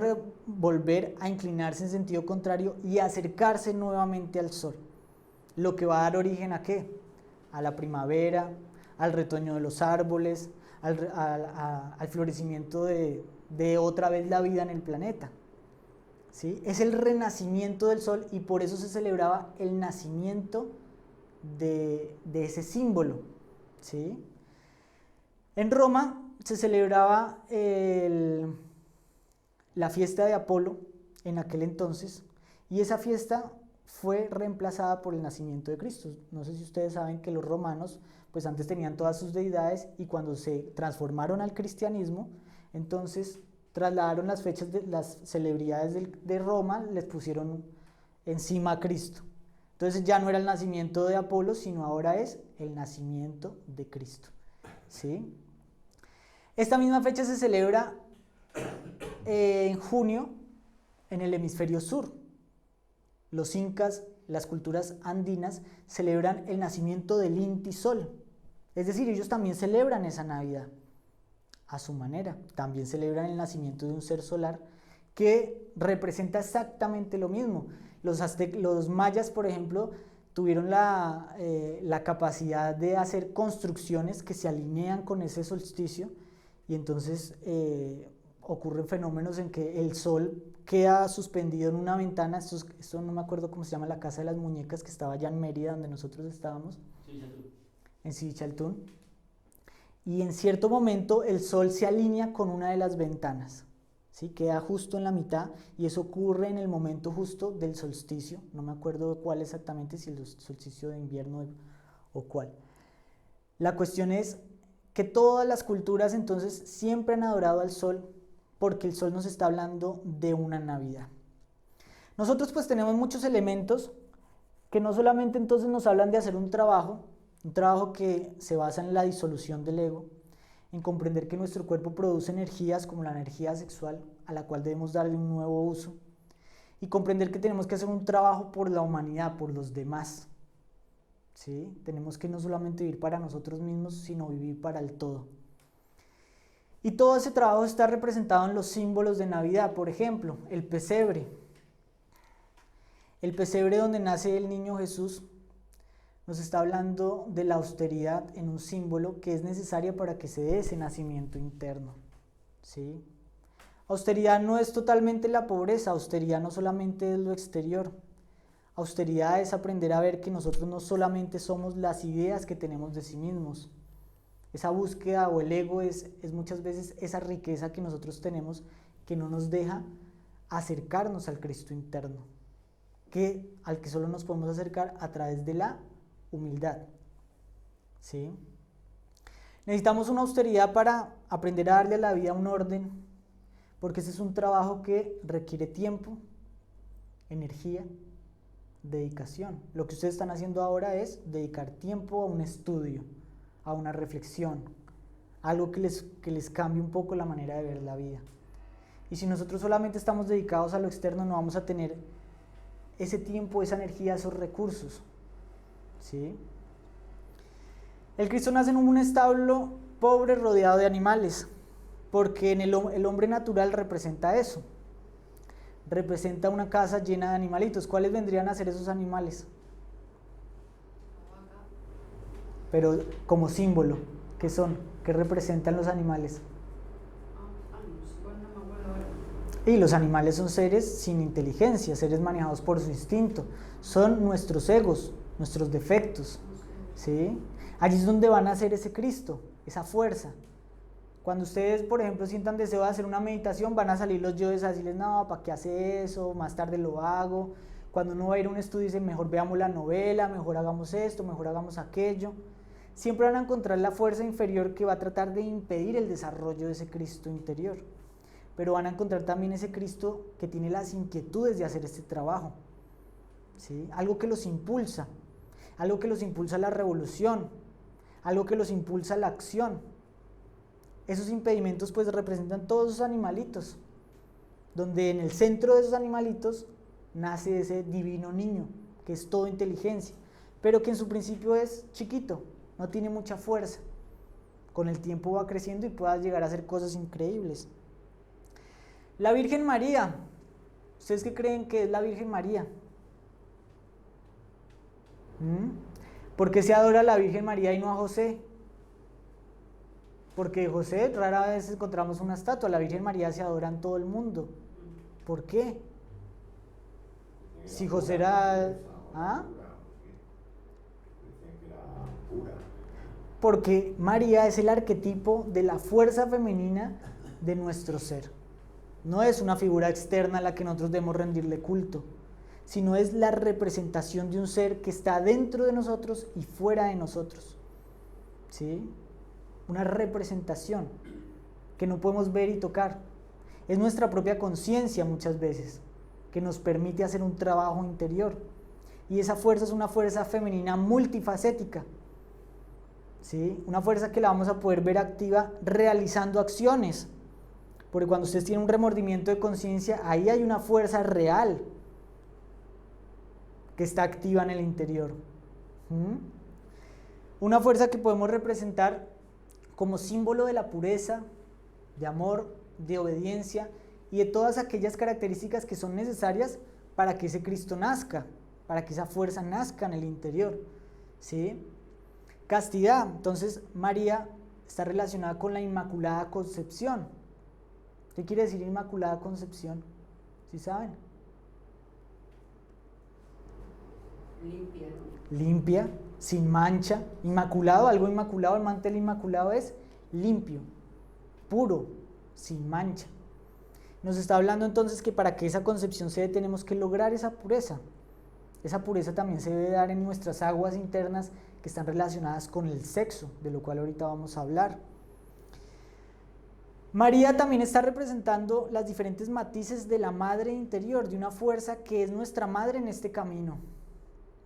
[SPEAKER 1] volver a inclinarse en sentido contrario y acercarse nuevamente al sol, lo que va a dar origen ¿a qué? A la primavera, al retoño de los árboles, al florecimiento de otra vez la vida en el planeta. ¿Sí? Es el renacimiento del sol y por eso se celebraba el nacimiento de ese símbolo. ¿Sí? En Roma se celebraba la fiesta de Apolo en aquel entonces, y esa fiesta fue reemplazada por el nacimiento de Cristo. No sé si ustedes saben que los romanos pues antes tenían todas sus deidades, y cuando se transformaron al cristianismo, entonces trasladaron las fechas de las celebridades de Roma, les pusieron encima a Cristo. Entonces ya no era el nacimiento de Apolo, sino ahora es el nacimiento de Cristo. ¿Sí? Esta misma fecha se celebra en junio en el hemisferio sur. Los incas, las culturas andinas, celebran el nacimiento del Inti Sol. Es decir, ellos también celebran esa Navidad a su manera. También celebran el nacimiento de un ser solar que representa exactamente lo mismo. Los mayas, por ejemplo, tuvieron la capacidad de hacer construcciones que se alinean con ese solsticio, y entonces ocurren fenómenos en que el sol queda suspendido en una ventana. Esto no me acuerdo cómo se llama, la casa de las muñecas, que estaba allá en Mérida, donde nosotros estábamos, en Sichaltún. Y en cierto momento el sol se alinea con una de las ventanas, ¿sí? Queda justo en la mitad, y eso ocurre en el momento justo del solsticio. No me acuerdo cuál exactamente, si el solsticio de invierno o cuál. La cuestión es que todas las culturas entonces siempre han adorado al sol, porque el sol nos está hablando de una Navidad. Nosotros pues tenemos muchos elementos que no solamente entonces nos hablan de hacer un trabajo que se basa en la disolución del ego, en comprender que nuestro cuerpo produce energías como la energía sexual, a la cual debemos darle un nuevo uso, y comprender que tenemos que hacer un trabajo por la humanidad, por los demás. ¿Sí? Tenemos que no solamente vivir para nosotros mismos, sino vivir para el todo. Y todo ese trabajo está representado en los símbolos de Navidad. Por ejemplo, el pesebre. El pesebre donde nace el niño Jesús nos está hablando de la austeridad en un símbolo que es necesaria para que se dé ese nacimiento interno. ¿Sí? Austeridad no es totalmente la pobreza, austeridad no solamente es lo exterior. Austeridad es aprender a ver que nosotros no solamente somos las ideas que tenemos de sí mismos. Esa búsqueda o el ego es muchas veces esa riqueza que nosotros tenemos, que no nos deja acercarnos al Cristo interno, al que solo nos podemos acercar a través de la humildad. ¿Sí? Necesitamos una austeridad para aprender a darle a la vida un orden, porque ese es un trabajo que requiere tiempo, energía, dedicación. Lo que ustedes están haciendo ahora es dedicar tiempo a un estudio, a una reflexión, algo que les cambie un poco la manera de ver la vida. Y si nosotros solamente estamos dedicados a lo externo, no vamos a tener ese tiempo, esa energía, esos recursos. ¿Sí? El Cristo nace en un establo pobre rodeado de animales, porque el hombre natural representa eso. Representa una casa llena de animalitos. ¿Cuáles vendrían a ser esos animales? Pero como símbolo, ¿qué son? ¿Qué representan los animales? Y los animales son seres sin inteligencia, seres manejados por su instinto. Son nuestros egos, nuestros defectos. ¿Sí? Allí es donde van a nacer ese Cristo, esa fuerza. Cuando ustedes, por ejemplo, sientan deseo de hacer una meditación, van a salir los yoes a decirles, no, ¿para qué hace eso? Más tarde lo hago. Cuando uno va a ir a un estudio dice, mejor veamos la novela, mejor hagamos esto, mejor hagamos aquello. Siempre van a encontrar la fuerza inferior que va a tratar de impedir el desarrollo de ese Cristo interior. Pero van a encontrar también ese Cristo que tiene las inquietudes de hacer este trabajo, ¿sí? Algo que los impulsa a la revolución, algo que los impulsa a la acción. Esos impedimentos pues representan todos esos animalitos, donde en el centro de esos animalitos nace ese divino niño, que es todo inteligencia, pero que en su principio es chiquito, no tiene mucha fuerza. Con el tiempo va creciendo y pueda llegar a hacer cosas increíbles. La Virgen María, ¿ustedes qué creen que es la Virgen María? ¿Por qué se adora a la Virgen María y no a José? Porque José rara vez encontramos una estatua, la Virgen María se adora en todo el mundo. ¿Por qué? Si José era... ¿Ah? Porque María es el arquetipo de la fuerza femenina de nuestro ser. No es una figura externa a la que nosotros debemos rendirle culto, sino es la representación de un ser que está dentro de nosotros y fuera de nosotros, ¿sí? Una representación que no podemos ver y tocar. Es nuestra propia conciencia muchas veces que nos permite hacer un trabajo interior, y esa fuerza es una fuerza femenina multifacética, ¿sí? Una fuerza que la vamos a poder ver activa realizando acciones, porque cuando ustedes tienen un remordimiento de conciencia, ahí hay una fuerza real que está activa en el interior. Una fuerza que podemos representar como símbolo de la pureza, de amor, de obediencia y de todas aquellas características que son necesarias para que ese Cristo nazca, para que esa fuerza nazca en el interior, ¿sí? Castidad, entonces María está relacionada con la Inmaculada Concepción. ¿Qué quiere decir Inmaculada Concepción? ¿Sí saben?
[SPEAKER 2] Limpia, ¿no?
[SPEAKER 1] Limpia, sin mancha, inmaculado, algo inmaculado, el mantel inmaculado es limpio, puro, sin mancha. Nos está hablando entonces que para que esa concepción se dé tenemos que lograr esa pureza. Esa pureza también se debe dar en nuestras aguas internas que están relacionadas con el sexo, de lo cual ahorita vamos a hablar. María también está representando las diferentes matices de la madre interior, de una fuerza que es nuestra madre en este camino.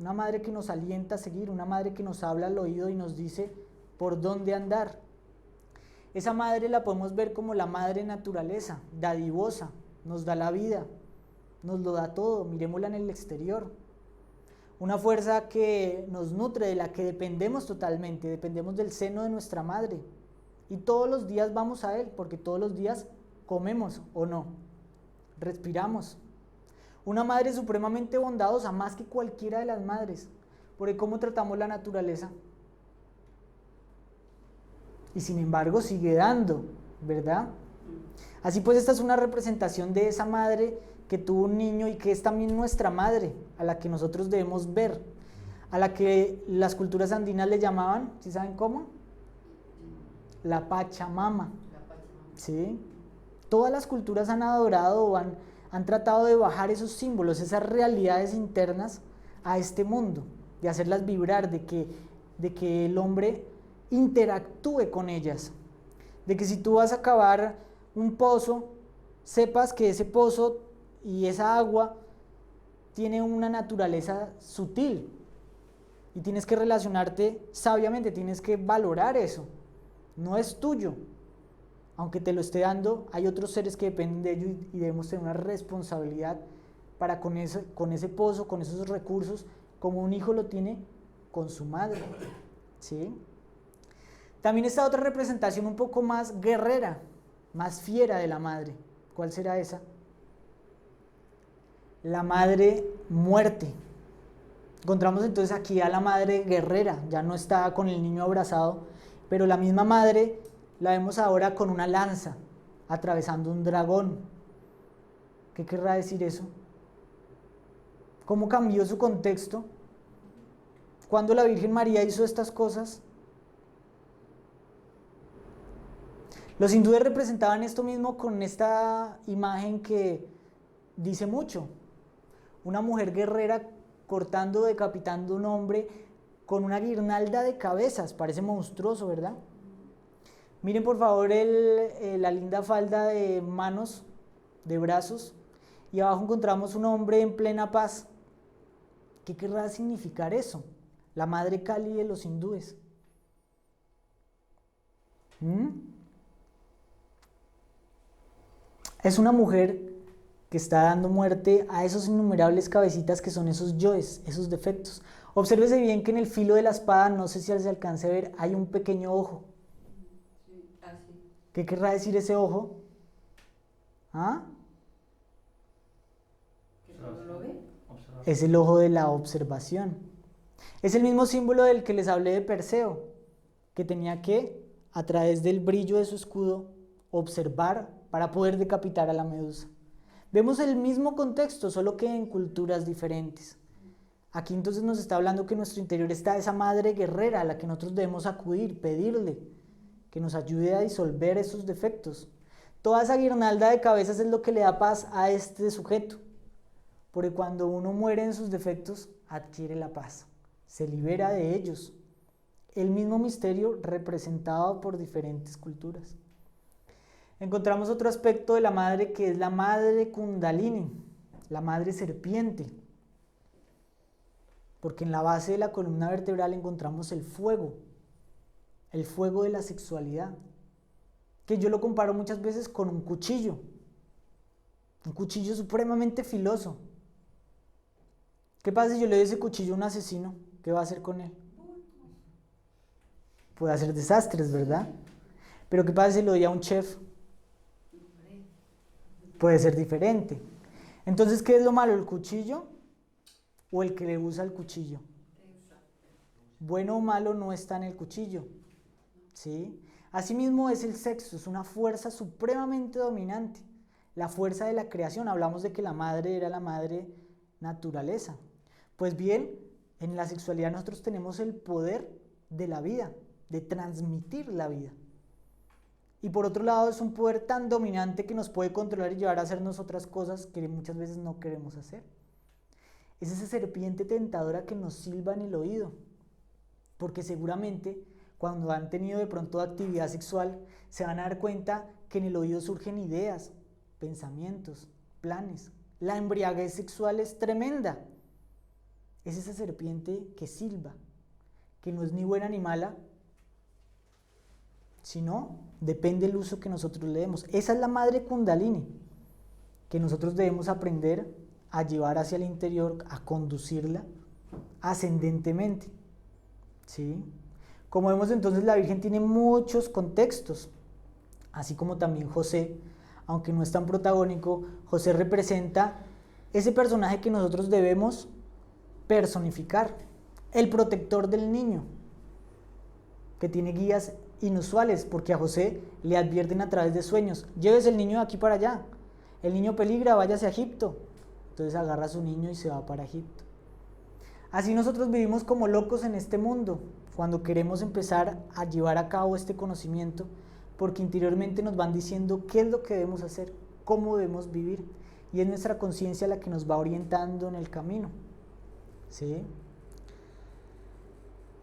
[SPEAKER 1] Una madre que nos alienta a seguir, una madre que nos habla al oído y nos dice por dónde andar. Esa madre la podemos ver como la madre naturaleza, dadivosa, nos da la vida, nos lo da todo, miremosla en el exterior. Una fuerza que nos nutre, de la que dependemos totalmente, dependemos del seno de nuestra madre. Y todos los días vamos a él, porque todos los días comemos o no, respiramos. Una madre supremamente bondadosa, más que cualquiera de las madres, porque cómo tratamos la naturaleza. Y sin embargo sigue dando, ¿verdad? Así pues, esta es una representación de esa madre que tuvo un niño y que es también nuestra madre, a la que nosotros debemos ver, a la que las culturas andinas le llamaban, ¿sí saben cómo? La Pachamama. ¿Sí? Todas las culturas han adorado o han tratado de bajar esos símbolos, esas realidades internas a este mundo, de hacerlas vibrar, de que el hombre interactúe con ellas, de que si tú vas a cavar un pozo, sepas que ese pozo y esa agua tiene una naturaleza sutil y tienes que relacionarte sabiamente, tienes que valorar eso, no es tuyo. Aunque te lo esté dando, hay otros seres que dependen de ello y debemos tener una responsabilidad para con ese pozo, con esos recursos, como un hijo lo tiene con su madre, ¿sí? También está otra representación un poco más guerrera, más fiera de la madre. ¿Cuál será esa? La madre muerte. Encontramos entonces aquí a la madre guerrera, ya no está con el niño abrazado, pero la misma madre la vemos ahora con una lanza, atravesando un dragón. ¿Qué querrá decir eso? ¿Cómo cambió su contexto? ¿Cuándo la Virgen María hizo estas cosas? Los hindúes representaban esto mismo con esta imagen que dice mucho. una mujer guerrera cortando, decapitando a un hombre con una guirnalda de cabezas, parece monstruoso, ¿verdad? Miren por favor la linda falda de manos, de brazos, y abajo encontramos un hombre en plena paz. ¿Qué querrá significar eso? La madre Kali de los hindúes. Es una mujer que está dando muerte a esos innumerables cabecitas que son esos yoes, esos defectos. Obsérvese bien que en el filo de la espada, no sé si se alcance a ver, hay un pequeño ojo.
[SPEAKER 2] Sí, así.
[SPEAKER 1] ¿Qué querrá decir ese ojo? ¿Ah?
[SPEAKER 2] ¿Que no lo ve?
[SPEAKER 1] Es el ojo de la observación. Es el mismo símbolo del que les hablé de Perseo, que tenía que, a través del brillo de su escudo, observar para poder decapitar a la medusa. Vemos el mismo contexto, solo que en culturas diferentes. Aquí entonces nos está hablando que en nuestro interior está esa madre guerrera a la que nosotros debemos acudir, pedirle que nos ayude a disolver esos defectos. Toda esa guirnalda de cabezas es lo que le da paz a este sujeto, porque cuando uno muere en sus defectos, adquiere la paz, se libera de ellos. El mismo misterio representado por diferentes culturas. Encontramos otro aspecto de la madre que es la madre Kundalini, la madre serpiente, porque en la base de la columna vertebral encontramos el fuego de la sexualidad, que yo lo comparo muchas veces con un cuchillo supremamente filoso. ¿Qué pasa si yo le doy ese cuchillo a un asesino? ¿Qué va a hacer con él? Puede hacer desastres, ¿verdad? Pero ¿qué pasa si lo doy a un chef? Puede ser diferente. Entonces, ¿qué es lo malo? ¿El cuchillo o el que le usa el cuchillo? Bueno o malo no está en el cuchillo, ¿sí? Asimismo es el sexo, es una fuerza supremamente dominante, la fuerza de la creación. Hablamos de que la madre era la madre naturaleza. Pues bien, en la sexualidad nosotros tenemos el poder de la vida, de transmitir la vida. Y por otro lado es un poder tan dominante que nos puede controlar y llevar a hacernos otras cosas que muchas veces no queremos hacer. Es esa serpiente tentadora que nos silba en el oído, porque seguramente cuando han tenido de pronto actividad sexual se van a dar cuenta que en el oído surgen ideas, pensamientos, planes. La embriaguez sexual es tremenda. Es esa serpiente que silba, que no es ni buena ni mala, sino depende del uso que nosotros le demos. Esa es la madre Kundalini, que nosotros debemos aprender a llevar hacia el interior, a conducirla ascendentemente, ¿sí? Como vemos entonces, la Virgen tiene muchos contextos, así como también José, aunque no es tan protagónico. José representa ese personaje que nosotros debemos personificar, el protector del niño, que tiene guías inusuales, porque a José le advierten a través de sueños: llévese el niño de aquí para allá, el niño peligra, váyase a Egipto. Entonces agarra a su niño y se va para Egipto. Así nosotros vivimos como locos en este mundo, cuando queremos empezar a llevar a cabo este conocimiento, porque interiormente nos van diciendo qué es lo que debemos hacer, cómo debemos vivir, y es nuestra conciencia la que nos va orientando en el camino, ¿sí?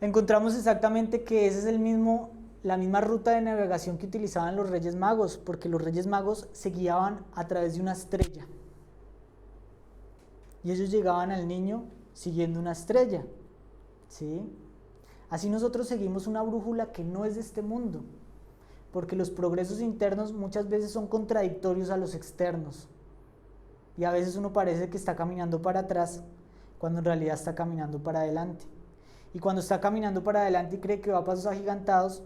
[SPEAKER 1] Encontramos exactamente que esa es la misma ruta de navegación que utilizaban los Reyes Magos, porque los Reyes Magos se guiaban a través de una estrella, y ellos llegaban al niño siguiendo una estrella, ¿sí? Así nosotros seguimos una brújula que no es de este mundo, porque los progresos internos muchas veces son contradictorios a los externos, y a veces uno parece que está caminando para atrás, cuando en realidad está caminando para adelante. Y cuando está caminando para adelante y cree que va a pasos agigantados,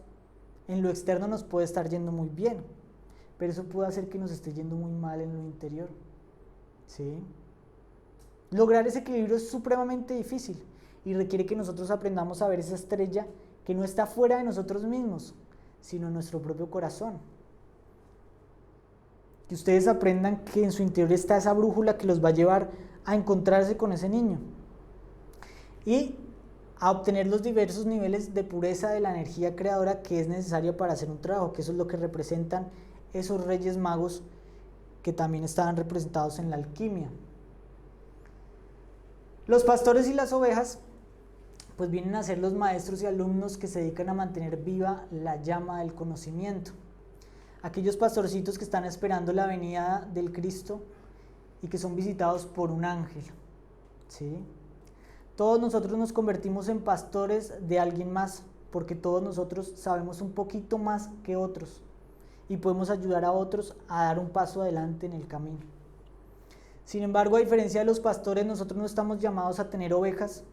[SPEAKER 1] en lo externo nos puede estar yendo muy bien, pero eso puede hacer que nos esté yendo muy mal en lo interior, ¿sí? Lograr ese equilibrio es supremamente difícil y requiere que nosotros aprendamos a ver esa estrella que no está fuera de nosotros mismos, sino en nuestro propio corazón. Que ustedes aprendan que en su interior está esa brújula que los va a llevar a encontrarse con ese niño y a obtener los diversos niveles de pureza de la energía creadora que es necesaria para hacer un trabajo, que eso es lo que representan esos Reyes Magos que también estaban representados en la alquimia. Los pastores y las ovejas pues vienen a ser los maestros y alumnos que se dedican a mantener viva la llama del conocimiento. Aquellos pastorcitos que están esperando la venida del Cristo y que son visitados por un ángel, ¿sí? Todos nosotros nos convertimos en pastores de alguien más, porque todos nosotros sabemos un poquito más que otros y podemos ayudar a otros a dar un paso adelante en el camino. Sin embargo, a diferencia de los pastores, nosotros no estamos llamados a tener ovejas,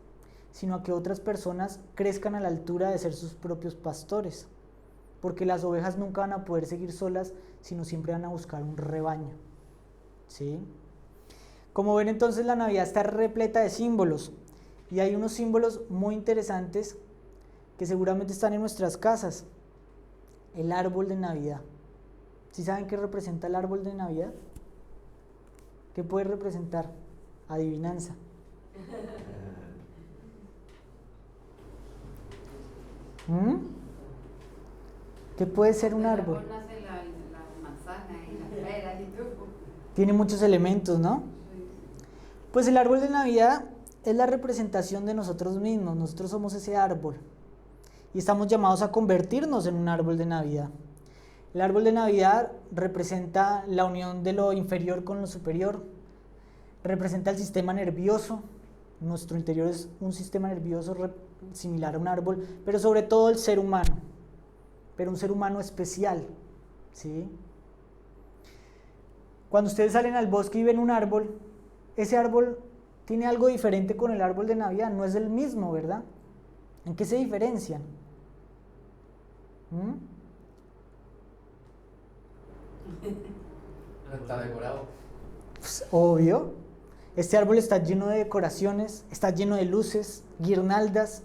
[SPEAKER 1] sino a que otras personas crezcan a la altura de ser sus propios pastores, porque las ovejas nunca van a poder seguir solas, sino siempre van a buscar un rebaño, ¿sí? Como ven, entonces la Navidad está repleta de símbolos, y hay unos símbolos muy interesantes que seguramente están en nuestras casas. El árbol de Navidad. ¿Sí saben qué representa el árbol de Navidad? ¿Qué puede representar? Adivinanza. ¿Qué puede ser un árbol?
[SPEAKER 2] El árbol nace la manzana y las peras y todo.
[SPEAKER 1] Tiene muchos elementos, ¿no? Pues el árbol de Navidad es la representación de nosotros mismos. Nosotros somos ese árbol y estamos llamados a convertirnos en un árbol de Navidad. El árbol de Navidad representa la unión de lo inferior con lo superior, representa el sistema nervioso. Nuestro interior es un sistema nervioso similar a un árbol, pero sobre todo el ser humano, pero un ser humano especial, ¿sí? Cuando ustedes salen al bosque y ven un árbol, ese árbol tiene algo diferente con el árbol de Navidad, no es el mismo, ¿verdad? ¿En qué se diferencian?
[SPEAKER 5] Está decorado.
[SPEAKER 1] Pues, obvio. Este árbol está lleno de decoraciones, está lleno de luces, guirnaldas,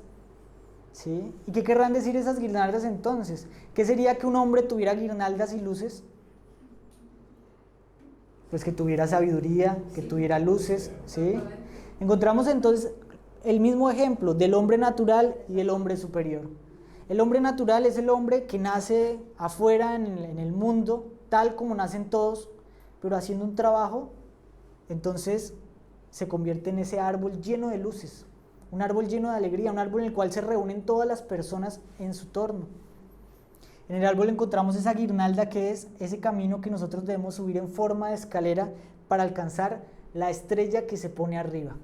[SPEAKER 1] ¿sí? ¿Y qué querrán decir esas guirnaldas entonces? ¿Qué sería que un hombre tuviera guirnaldas y luces? Pues que tuviera sabiduría, que tuviera luces, ¿sí? Encontramos entonces el mismo ejemplo del hombre natural y el hombre superior. El hombre natural es el hombre que nace afuera en el mundo, tal como nacen todos, pero haciendo un trabajo, entonces se convierte en ese árbol lleno de luces, un árbol lleno de alegría, un árbol en el cual se reúnen todas las personas en su torno. En el árbol encontramos esa guirnalda que es ese camino que nosotros debemos subir en forma de escalera para alcanzar la estrella que se pone arriba,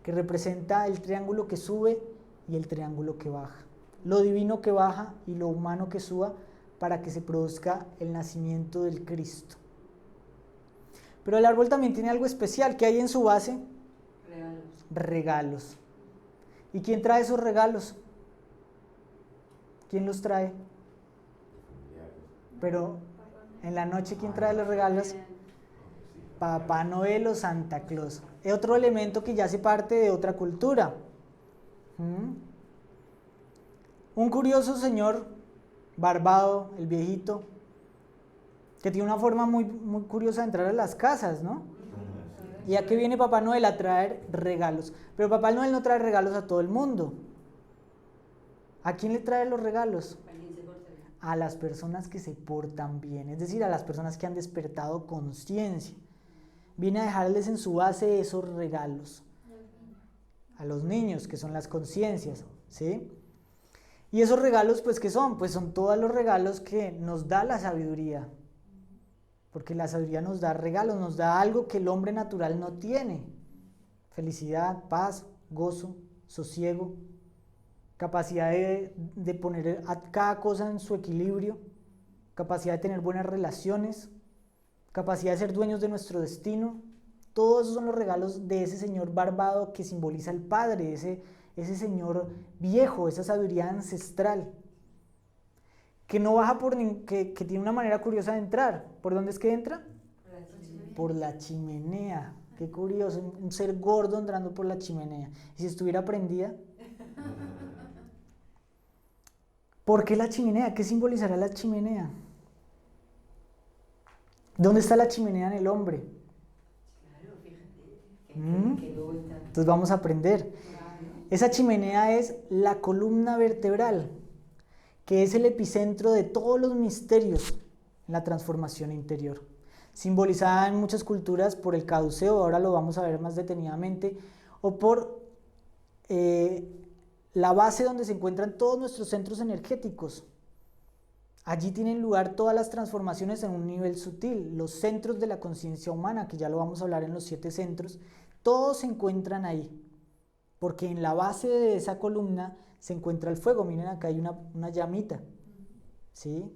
[SPEAKER 1] que representa el triángulo que sube y el triángulo que baja, lo divino que baja y lo humano que suba para que se produzca el nacimiento del Cristo. Pero el árbol también tiene algo especial, que hay en su base regalos. ¿Y quién trae esos regalos? ¿Quién los trae? Pero en la noche, ¿quién trae los regalos? Papá Noel o Santa Claus. Es otro elemento que ya hace parte de otra cultura. Un curioso señor, barbado, el viejito, que tiene una forma muy, muy curiosa de entrar a las casas, ¿no? ¿Y a qué viene Papá Noel? A traer regalos. Pero Papá Noel no trae regalos a todo el mundo. ¿A quién le trae los regalos? A las personas que se portan bien, es decir, a las personas que han despertado conciencia. Viene a dejarles en su base esos regalos. A los niños, que son las conciencias, ¿sí? Y esos regalos, pues, ¿qué son? Pues son todos los regalos que nos da la sabiduría. Porque la sabiduría nos da regalos, nos da algo que el hombre natural no tiene. Felicidad, paz, gozo, sosiego, capacidad de poner a cada cosa en su equilibrio, capacidad de tener buenas relaciones, capacidad de ser dueños de nuestro destino. Todos esos son los regalos de ese señor barbado que simboliza al Padre, ese señor viejo, esa sabiduría ancestral, que no baja que tiene una manera curiosa de entrar. ¿Por dónde es que entra? Por la chimenea. Qué curioso, un ser gordo entrando por la chimenea. ¿Y si estuviera prendida? ¿Por qué la chimenea? ¿Qué simbolizará la chimenea? ¿Dónde está la chimenea en el hombre?
[SPEAKER 2] Claro, fíjate. Que luego está.
[SPEAKER 1] Entonces vamos a aprender. Esa chimenea es la columna vertebral, que es el epicentro de todos los misterios en la transformación interior. Simbolizada en muchas culturas por el caduceo, ahora lo vamos a ver más detenidamente, o por la base donde se encuentran todos nuestros centros energéticos. Allí tienen lugar todas las transformaciones en un nivel sutil, los centros de la conciencia humana, que ya lo vamos a hablar en los 7 centros, todos se encuentran ahí, porque en la base de esa columna se encuentra el fuego. Miren, acá hay una llamita, ¿sí?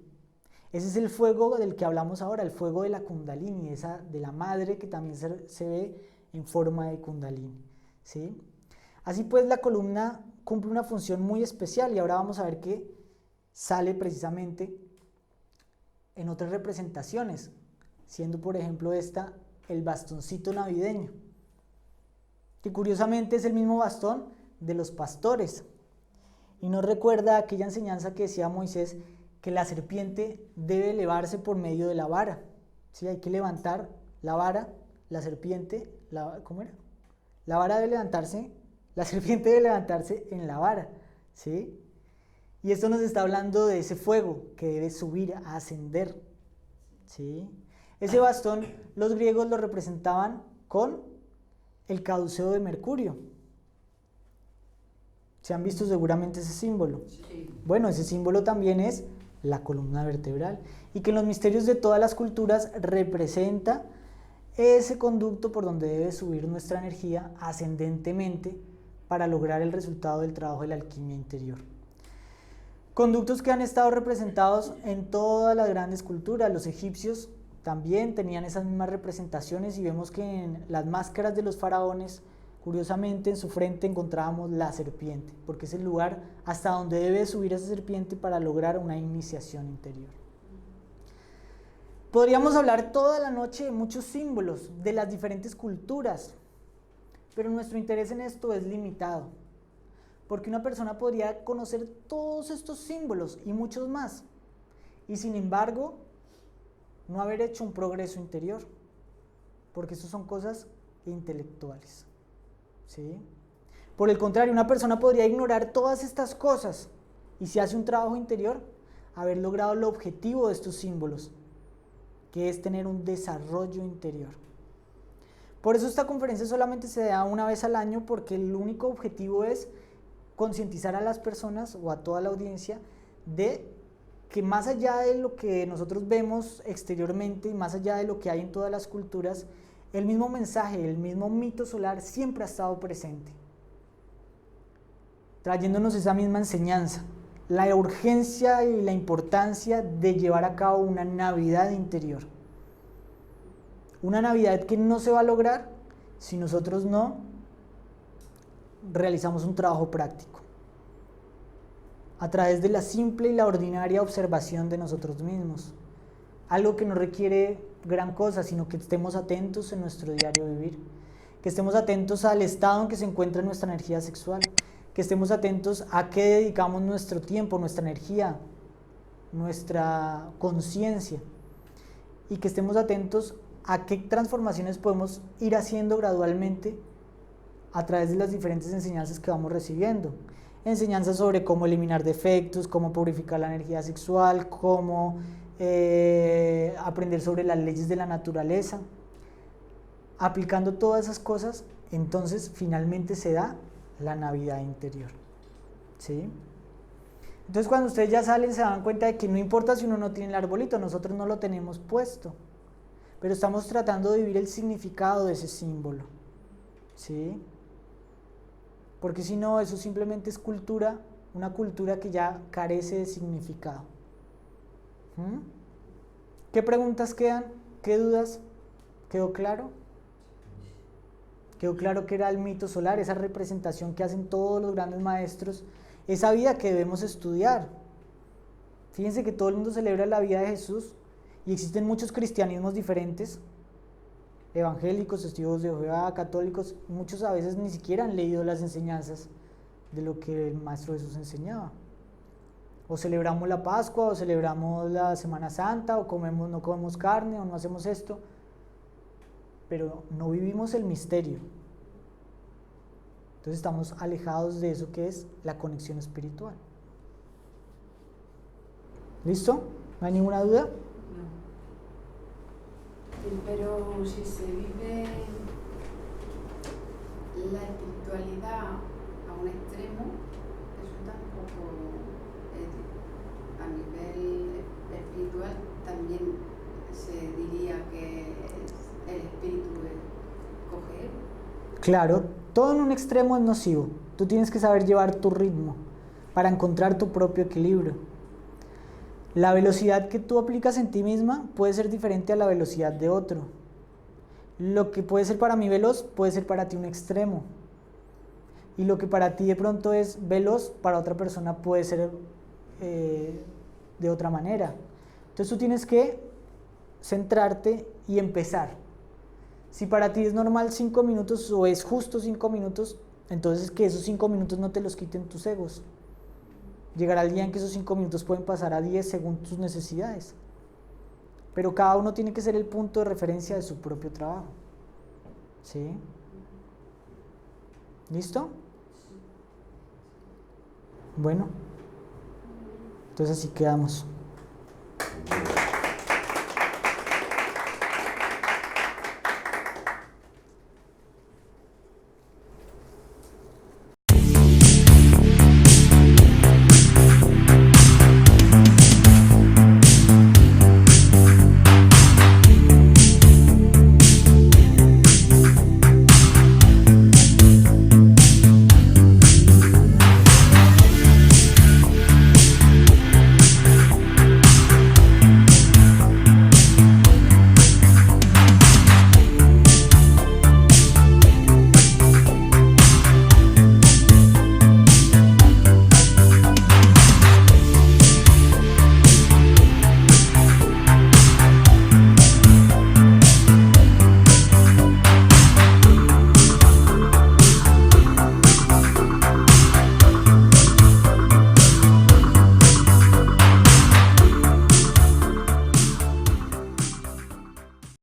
[SPEAKER 1] Ese es el fuego del que hablamos ahora, el fuego de la Kundalini, esa de la madre que también se ve en forma de Kundalini, ¿sí? Así pues, la columna cumple una función muy especial y ahora vamos a ver que sale precisamente en otras representaciones, siendo por ejemplo esta el bastoncito navideño, que curiosamente es el mismo bastón de los pastores y nos recuerda aquella enseñanza que decía Moisés, que la serpiente debe elevarse por medio de la vara, ¿sí? Hay que levantar la vara, la serpiente, ¿cómo era? La vara debe levantarse, la serpiente debe levantarse en la vara, ¿sí? Y esto nos está hablando de ese fuego que debe subir, a ascender, ¿sí? Ese bastón los griegos lo representaban con el caduceo de Mercurio. ¿Se han visto seguramente ese símbolo?
[SPEAKER 2] Sí.
[SPEAKER 1] Bueno, ese símbolo también es la columna vertebral y que en los misterios de todas las culturas representa ese conducto por donde debe subir nuestra energía ascendentemente para lograr el resultado del trabajo de la alquimia interior. Conductos que han estado representados en todas las grandes culturas. Los egipcios también tenían esas mismas representaciones y vemos que en las máscaras de los faraones, curiosamente en su frente encontrábamos la serpiente, porque es el lugar hasta donde debe subir esa serpiente para lograr una iniciación interior. Podríamos hablar toda la noche de muchos símbolos de las diferentes culturas, pero nuestro interés en esto es limitado, porque una persona podría conocer todos estos símbolos y muchos más, y sin embargo no haber hecho un progreso interior, porque eso son cosas intelectuales, ¿sí? Por el contrario, una persona podría ignorar todas estas cosas y si hace un trabajo interior, haber logrado el objetivo de estos símbolos, que es tener un desarrollo interior. Por eso esta conferencia solamente se da una vez al año, porque el único objetivo es concientizar a las personas o a toda la audiencia de que más allá de lo que nosotros vemos exteriormente y más allá de lo que hay en todas las culturas, el mismo mensaje, el mismo mito solar siempre ha estado presente, trayéndonos esa misma enseñanza, la urgencia y la importancia de llevar a cabo una Navidad interior. Una Navidad que no se va a lograr si nosotros no realizamos un trabajo práctico, a través de la simple y la ordinaria observación de nosotros mismos. Algo que no requiere gran cosa, sino que estemos atentos en nuestro diario vivir, que estemos atentos al estado en que se encuentra nuestra energía sexual, que estemos atentos a qué dedicamos nuestro tiempo, nuestra energía, nuestra conciencia, y que estemos atentos a qué transformaciones podemos ir haciendo gradualmente a través de las diferentes enseñanzas que vamos recibiendo. Enseñanzas sobre cómo eliminar defectos, cómo purificar la energía sexual, cómo aprender sobre las leyes de la naturaleza. Aplicando todas esas cosas, entonces finalmente se da la Navidad interior, ¿sí? Entonces cuando ustedes ya salen se dan cuenta de que no importa si uno no tiene el arbolito, nosotros no lo tenemos puesto, pero estamos tratando de vivir el significado de ese símbolo, ¿sí? Porque si no, eso simplemente es cultura, una cultura que ya carece de significado. ¿Qué preguntas quedan? ¿Qué dudas? ¿Quedó claro? Quedó claro que era el mito solar, esa representación que hacen todos los grandes maestros, esa vida que debemos estudiar. Fíjense que todo el mundo celebra la vida de Jesús y existen muchos cristianismos diferentes, evangélicos, testigos de Jehová, católicos, muchos a veces ni siquiera han leído las enseñanzas de lo que el Maestro Jesús enseñaba. O celebramos la Pascua, o celebramos la Semana Santa, o no comemos carne, o no hacemos esto, pero no vivimos el misterio. Entonces estamos alejados de eso que es la conexión espiritual. ¿Listo? ¿No hay ninguna duda?
[SPEAKER 4] Pero si se vive
[SPEAKER 5] la espiritualidad a un extremo, eso tampoco a nivel espiritual también se diría que el espíritu coge ego.
[SPEAKER 1] Claro, todo en un extremo es nocivo. Tú tienes que saber llevar tu ritmo para encontrar tu propio equilibrio. La velocidad que tú aplicas en ti misma puede ser diferente a la velocidad de otro. Lo que puede ser para mí veloz puede ser para ti un extremo. Y lo que para ti de pronto es veloz, para otra persona puede ser de otra manera. Entonces tú tienes que centrarte y empezar. Si para ti es normal 5 minutos o es justo 5 minutos, entonces que esos 5 minutos no te los quiten tus egos. Llegará el día en que esos 5 minutos pueden pasar a 10 según tus necesidades. Pero cada uno tiene que ser el punto de referencia de su propio trabajo. ¿Sí? ¿Listo? Bueno, entonces así quedamos.